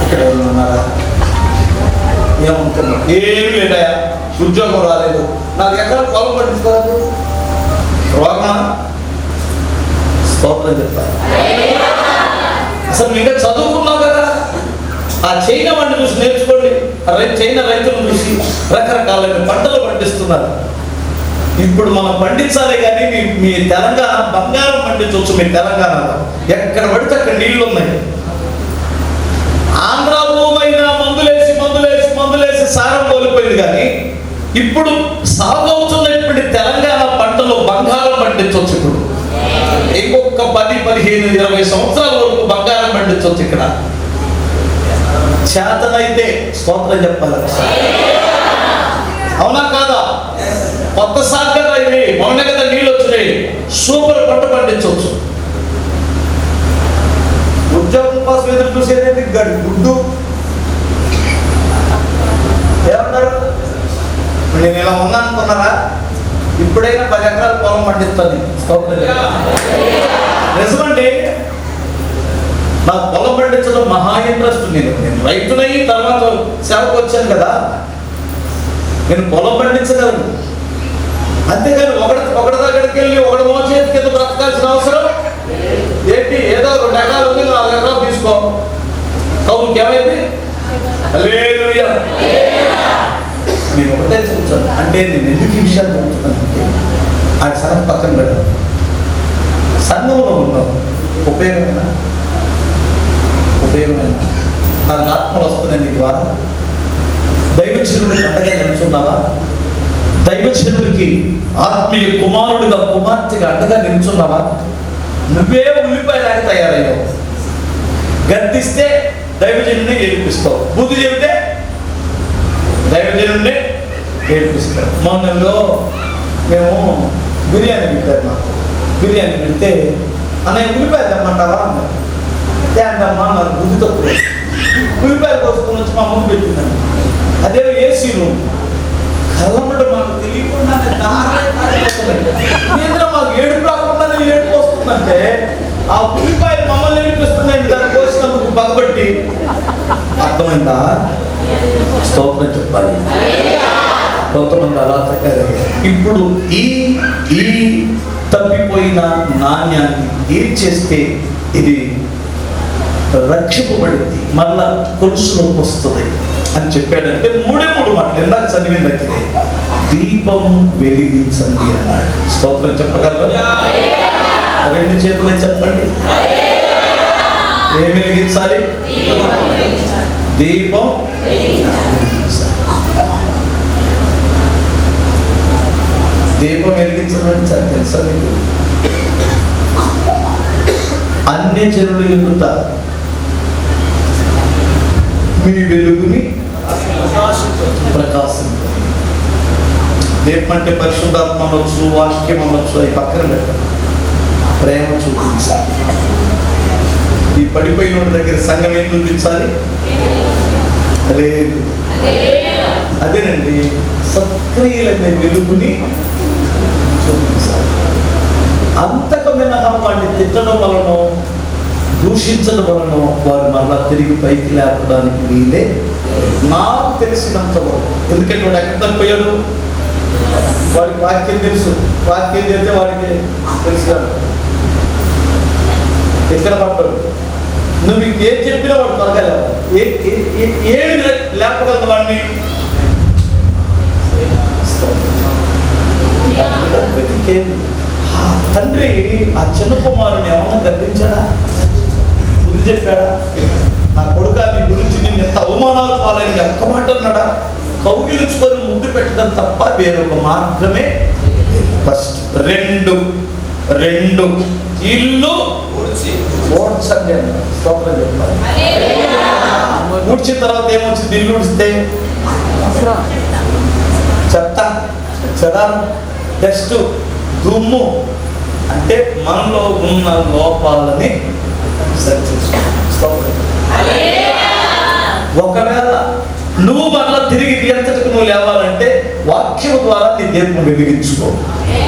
ఇక్కడ ఉన్నారా? ఏమనుకున్నా? ఏమి లేదయా, ఉద్యోగం రాలేదు, నాకు ఎక్కడ పొలం పట్టించుకోలేదు, రోగమా? స్తోత్రం చెప్తాను. అసలు ఇంకా చదువుకున్నావు కదా, ఆ చైనా వాడిని చూసి నేర్చుకోండి. చైనా రైతులను చూసి రకరకాలైన పంటలు పండిస్తున్నారు. ఇప్పుడు మనం పండించాలి, కానీ మీ తెలంగాణ బంగారం పండించవచ్చు. మీ తెలంగాణలో ఎక్కడ పడితే అక్కడ నీళ్లు ఉన్నాయి. ఆంధ్ర భూమైనా మందులేసి మందులేసి మందులేసి సారం కోల్పోయింది, కానీ ఇప్పుడు సాగవుతున్నటువంటి తెలంగాణ పంటలో బంగారం పండించవచ్చు. ఇప్పుడు ఇంకొక 10, 15, 20 సంవత్సరాల వరకు బంగారం పండించవచ్చు. ఇక్కడ చేతనైతే స్తోత్రం చెప్పాలి. అవునా కాదా? కొత్త సాగర్ అయింది, మొన్న కదా నీళ్ళు వచ్చినాయి, సూపర్ పంట పండించవచ్చు. ఉద్యోగం కోసం ఎదురు చూసేది గుడ్డు. ఏమన్నారు? నేను ఇలా ఉన్నా అనుకున్నారా? ఇప్పుడైనా 10 ఎకరాల పొలం పండిస్తాను. నిజమండి, నాకు పొలం పండించడం మహా ఇంట్రెస్ట్. నేను రైతునై తర్వాత సేవకు వచ్చాను కదా, నేను పొలం పండించగలను. అంతేగాని ఒకటి దగ్గరికి వెళ్ళి ఒకటి మోచేతి కింద బ్రతకాల్సిన అవసరం ఏంటి? ఏదో 2 ఎకరాలు ఉంది, 4 ఎకరాలు తీసుకో, కౌలుకి ఏమైంది? హల్లెలూయా. నేను ఒకటే చెప్తాను, అంటే నేను ఎందుకు ఈ విషయాలు చెప్తున్నానంటే ఆ సంగతి పక్కన పెట్టాను. సంఘంలో ఉన్నావు, ఉపయోగమైన నాకు ఆత్మలు వస్తున్నాయి నీ ద్వారా. దైవజనుడికి అండగా నిలుచున్నావా? దైవజనుడికి ఆత్మీయ కుమారుడిగా కుమార్తెగా అండగా నిలుచున్నావా? నువ్వే ఉల్లిపాయలాగా తయారయ్యావు. గద్దిస్తే దైవజనుడిని ఏడిపిస్తావు, బుద్ధి చెబితే దైవజనుడిని ఏడిపిస్తావు. మొన్నలో మేము బిర్యానీ పెట్టారు, మాకు బిర్యానీ పెడితే అన్నయ్య ఉల్లిపాయ తెమ్మంటావా అన్నారు. తేందమ్మా నాకు బుద్ధి తక్కువ, ఉల్లిపాయలు కోసుకొని వచ్చి మా అమ్మ పెట్టిందండి. అదే ఏసీ రూమ్ కళ్ళమ్మడు మాకు తెలియకుండానే మాకు ఏడుపు రాకుండానే ఏడుపు వస్తుందంటే ఆ ఉల్లిపాయలు మమ్మల్ని ఏడిపిస్తున్నాయండి. దాన్ని కోసినందుకు పగబట్టి అర్థమైందా? స్తోత్రం చెప్పాలి. కొంతమంది అలా తగ్గారు. ఇప్పుడు ఈ తప్పిపోయిన నాణ్యాన్ని ఏం చేస్తే ఇది రక్షింపబడింది, మళ్ళా కొలుసులోకి వస్తుంది అని చెప్పాడంటే 3 మాటలు ఇందాక చదివిన దగ్గరే దీపం వెలిగించండి అన్నాడు. స్తోత్రం చెప్పగలరా? 2 చేతులే చెప్పండి. ఏం వెలిగించాలి? దీపం దీపం వెలిగించమని తెలుసా మీకు? అన్య జనులు ఎదుట మీ వెలుగుని ప్రకాశించండి. దీపం అంటే పరిశుద్ధాత్మ అనొచ్చు, వాక్యం అనొచ్చు, అవి పక్కన పెట్టండి. ప్రేమ చూపించాలి. ఈ పడిపోయిన దగ్గర సంఘం ఏం చూపించాలి? లేదు, అదేనండి, సత్క్రియలనే వెలుగుని చూపించాలి. అంతకు మినహా వాడిని తిట్టడం వలన, దూషించడం వలన వారు మరలా తిరిగి పైకి లేపడానికి వీలే నాకు తెలిసినంత వరకు. ఎందుకంటే వాడు ఎక్కడ తప్పిపోయాడు? వాడికి వాక్యం తెలుసు, వాక్యం చేస్తే వాడికి తెలుసు. ఎక్కడ పడ్డాడు? నువ్వు ఏం చెప్పినా వాడు త్వరగా ఏమి లేపగలదు వాడిని? తండ్రి ఆ చిన్న కుమారుని ఏమన్నా గర్వించాడా? బుద్ధి చెప్పాడా? నా కొడుకు నీ గురించి నేను ఎంత అవమానాలు పాలని ఒక్క మాట అన్నాడా? కౌగిలించుకొని ముద్దు పెట్టడం తప్ప వేరొక మార్గమే. ఫస్ట్ 2 ఇల్లు ఊడ్చండి అన్నాడు. స్తోత్రం చెప్పాలి. ఊడ్చిన తర్వాత ఏమొచ్చింది? ఇల్లు ఊడిస్తే చెత్త, చెదారం, డస్ట్, దుమ్ము, అంటే మనలో ఉన్న లోపాలని సరిచేసుకో. ఒకవేళ నువ్వు మళ్ళా తిరిగి ఎంతకు నువ్వు లేవాలంటే వాక్యం ద్వారా నీ దీపం వెలిగించుకో,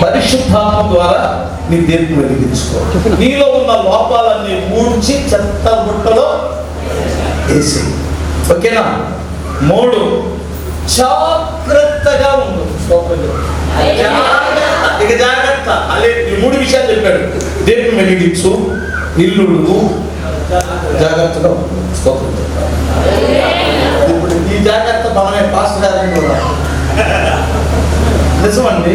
పరిశుద్ధాత్మ ద్వారా నీ దీపం వెలిగించుకో. నీలో ఉన్న లోపాలన్నీ ఊడ్చి చెత్త బుట్టలో వేసి, ఓకేనా? 3 జాగ్రత్తగా ఉండు. ఇక జాగ్రత్త అదే ఈ 3 విషయాలు చెప్పాడు. దీపం వెలిగించు, ఇల్లు జాగ్రత్తగా ఉండు. ఇప్పుడు ఈ జాగ్రత్త మనమే పాస్ కాదని కూడా నిజమండి.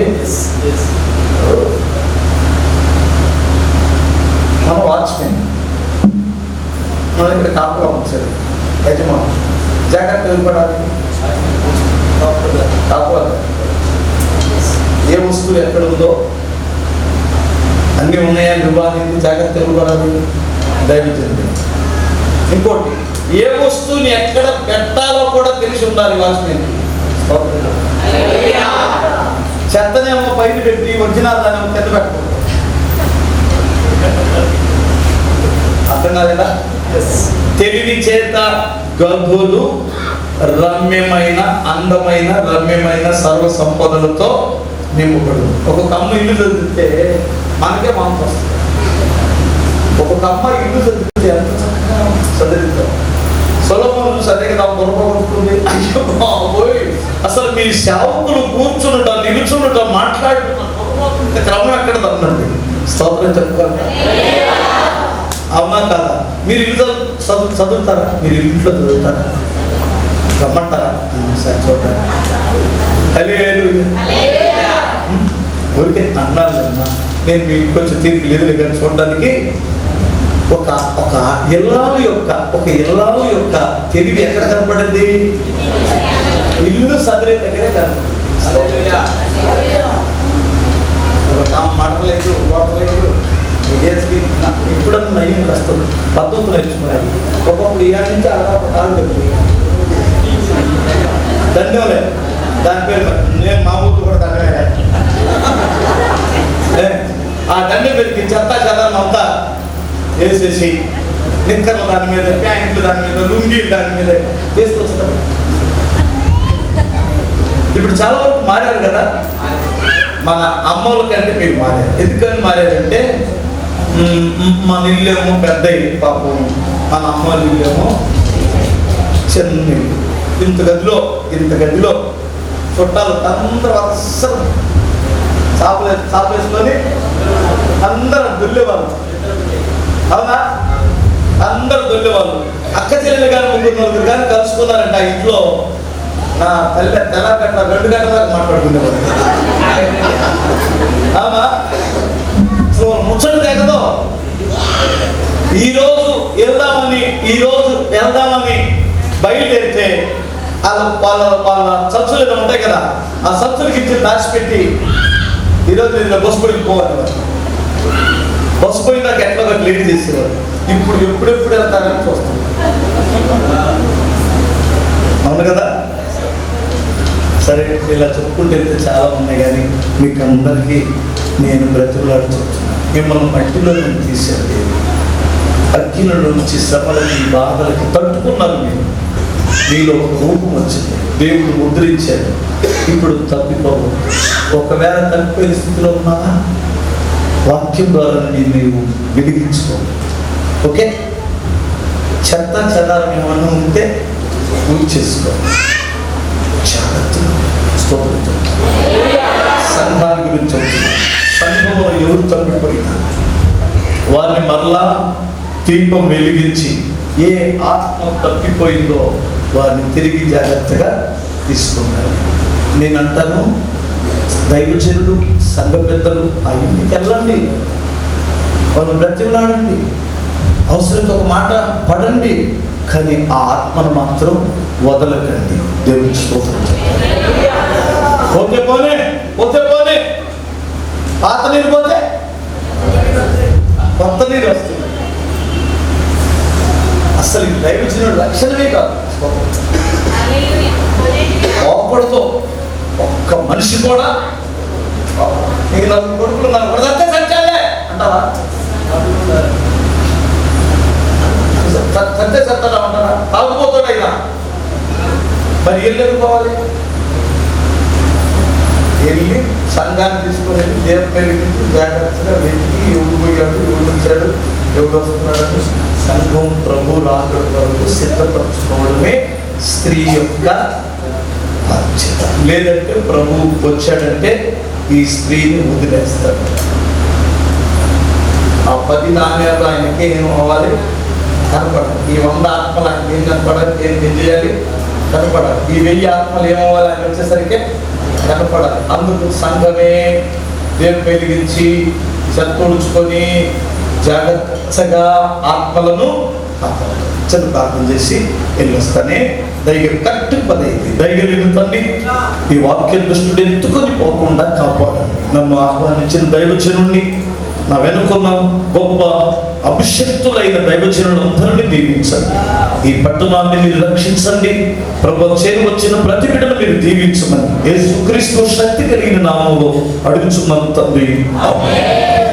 మన వాచ్మెన్ మన ఇక్కడ కాపుగా ఉంచారు, యజమాని జాగ్రత్త వెళ్ళిపడాలి. కాపుగా ఏ వస్తువు ఎక్కడ ఉందో అన్నీ ఉన్నాయా ఇవ్వాలి, జాగ్రత్త ఇవ్వబడాలి దైవజనుడు. ఇంకోటి, ఏ వస్తువుని ఎక్కడ పెట్టాలో కూడా తెలిసి ఉండాలి వాచ్మెన్. చెత్తనేమో పైన పెట్టి ఒరిజినల్ కింద పెట్టకూడదు. అర్థం కాలేదా? తెలివి చేత గర్భులు రమ్యమైన అందమైన సర్వ సంపదలతో నింపబడు. ఒక్కొక్క అమ్మ ఇల్లు చదివితే మనకే మాంసం వస్తుంది. ఒక్కొక్క అమ్మ ఇల్లు చదివితే ఎంత చక్కగా చదివితాం. సొలొమోను సరిగ్గా బుర్ర కొడుతుంది. అయ్యో బాబోయ్, అసలు మీ సేవకులు కూర్చుంటారు నిలుచుండట మాట్లాడుతున్న క్రమం ఎక్కడ తప్పండి. స్తోత్రం చెప్పుకోవాలి. అవునా కాదా? మీరు ఇల్లు చదువుతారా? మీరు ఇంట్లో చదువుతారా? రమ్మంటారా? సరే చూడండి. ఊరికే అన్నాను నేను మీ ఇంటికి వచ్చి తీర్పు లేదు కానీ చూడడానికి ఒక ఇల్లాలు యొక్క తెలివి ఎక్కడ కనపడింది? ఇల్లు సదిరే దగ్గరే కనపడింది. మాటలేదు వాడలేదు ఇప్పుడన్నా నయ్యం వస్తుంది. పద్ధతులు నేర్చుకున్నాను. ఒకప్పుడు ఇవాళ నుంచి అలా కాలు పెడుతుంది దండలే. దాని పేరు నేను మా ఊరు కూడా దండమే. ఆ దండం పెట్టి చెత్త చెదాన్ని అంతా వేసేసి నిక్కర్లు దాని మీద, ప్యాంట్లు దాని మీద, లుంగీలు దాని మీద తీసుకొచ్చుతారు. ఇప్పుడు చాలా వరకు మారారు కదా. మన అమ్మల కంటే మీరు మారారు. ఎందుకని మారారంటే మన ఇల్లేమో పెద్ద పాపం, మన అమ్మ ఇల్లేమో చిన్న. ఇంత గదిలో చుట్టాలు అందరూ అస్సలు చాపేసుకొని అందరూ దొల్లేవాళ్ళు. అవునా? అందరూ దొల్లేవాళ్ళు. అక్క చెల్లెలు కానీ ముగ్గురు కానీ కలుసుకున్నారంట ఆ ఇంట్లో. నా తల్లి తెల్లగట్ట 2 గంటల దాకా మాట్లాడుకునేవాళ్ళు. అవునా? ముచ్చట తెగదు. ఈరోజు వెళ్దామని బయలుదేరితే వాళ్ళ సంచులు ఏదో ఉంటాయి కదా, ఆ సంచులకి ఇచ్చి దాచిపెట్టి ఈరోజు నేను బస్సు పోవాలి. బస్సు పోయినాక ఎట్లా లేట్ చేసేవారు. ఇప్పుడు ఎప్పుడెప్పుడు వెళ్తారని చూస్తాం. అవును కదా? సరే, ఇలా చెప్పుకుంటూ వెళ్తే చాలా ఉన్నాయి కానీ మీకు అందరికీ నేను బ్రతుకులాడు చెప్తున్నాను. మిమ్మల్ని మట్టిలో నేను తీసేది, అగ్నిలో నుంచి శ్రమలకి బాధలకి తట్టుకున్నారు. మీలో ఒక రూపం వచ్చింది, దేవుడు ముద్రించాడు. ఇప్పుడు తప్పిపోవు. ఒకవేళ తప్పిపోయే స్థితిలో ఉన్నావా? వాక్యం ద్వారా నీవు వెలిగించుకో. ఓకే? చెత్త చెదారం ఏమన్నా ఉంటే పూజ చేసుకో. జాగ్రత్తగా సంఘాన్ని గురించి చెప్తున్నా. సంఘంలో ఎవరు తప్పిపోయినా వారిని మరలా దీపం వెలిగించి ఏ ఆత్మ తప్పిపోయిందో వారిని తిరిగి జాగ్రత్తగా తీసుకున్నారు. నేను అంటాను, దైవజనులు, సంఘ పెద్దలు ఆ ఇంటికి వెళ్ళండి, వాళ్ళు బ్రతిమలాడండి, అవసరంతో ఒక మాట పడండి, కానీ ఆ ఆత్మను మాత్రం వదలకండి. దేవుని స్తోత్రం. పోతే పోనే పాత నీరు పోతే కొత్త నీరు వస్తుంది. అసలు ఈ దైవజనుడు లక్షణమే కాదు. కోపడుతో ఒక్క మనిషి కూడా నీకు 4 కొడుకులు 4 కొడితే సత్యాలే అంటావా? సత్య సత్తారా అంటారా? తాగుపోతాడైనా మరి వెళ్ళిపోవాలి. వెళ్ళి సంఘాన్ని తీసుకొని వెళ్ళి దేవుని పెరిగించి జాగ్రత్తగా వెతికి ఎవడు పోయాడు, ఎవడు వచ్చాడు, ఎవడు వస్తున్నాడని సంఘం ప్రభు రాకడ వరకు సిద్ధపరచుకోవడమే స్త్రీ యొక్క బాధ్యత. లేదంటే ప్రభు వచ్చాడంటే ఈ స్త్రీని వదిలేస్తాడు. ఆ 10 నాణ్యాలు ఆయనకి ఏం అవ్వాలి? కనపడాలి. ఈ 100 ఆత్మలు ఆయనకి ఏం కనపడాలి? ఏం తెలియాలి? కనపడాలి. ఈ 1000 ఆత్మలు ఏమవ్వాలి? ఆయన వచ్చేసరికి కనపడాలి. అందుకు సంఘమే దేవుని వెలిగించి చెత్తూడ్చుకొని జాగ్రత్తగా ఆత్మలను చిన్న ప్రార్థన చేసి వెళ్ళొస్తానే దైవ కరెక్ట్ 10 అయింది. దైవ తండ్రి, ఈ వాక్యం దృష్టిని ఎత్తుకొని పోకుండా కాపాడు. నన్ను ఆహ్వానించిన దైవజనుడిని, నా వెనుకున్న గొప్ప అభిషక్తులైన దైవజనులందరినీ దీవించండి. ఈ పట్టణాన్ని మీరు రక్షించండి. ప్రభువు చేరువచ్చిన ప్రతి బిడ్డను మీరు దీవించమని యేసుక్రీస్తు శక్తి కలిగిన నామములో అడుగుచున్నాను తండ్రి. ఆమేన్.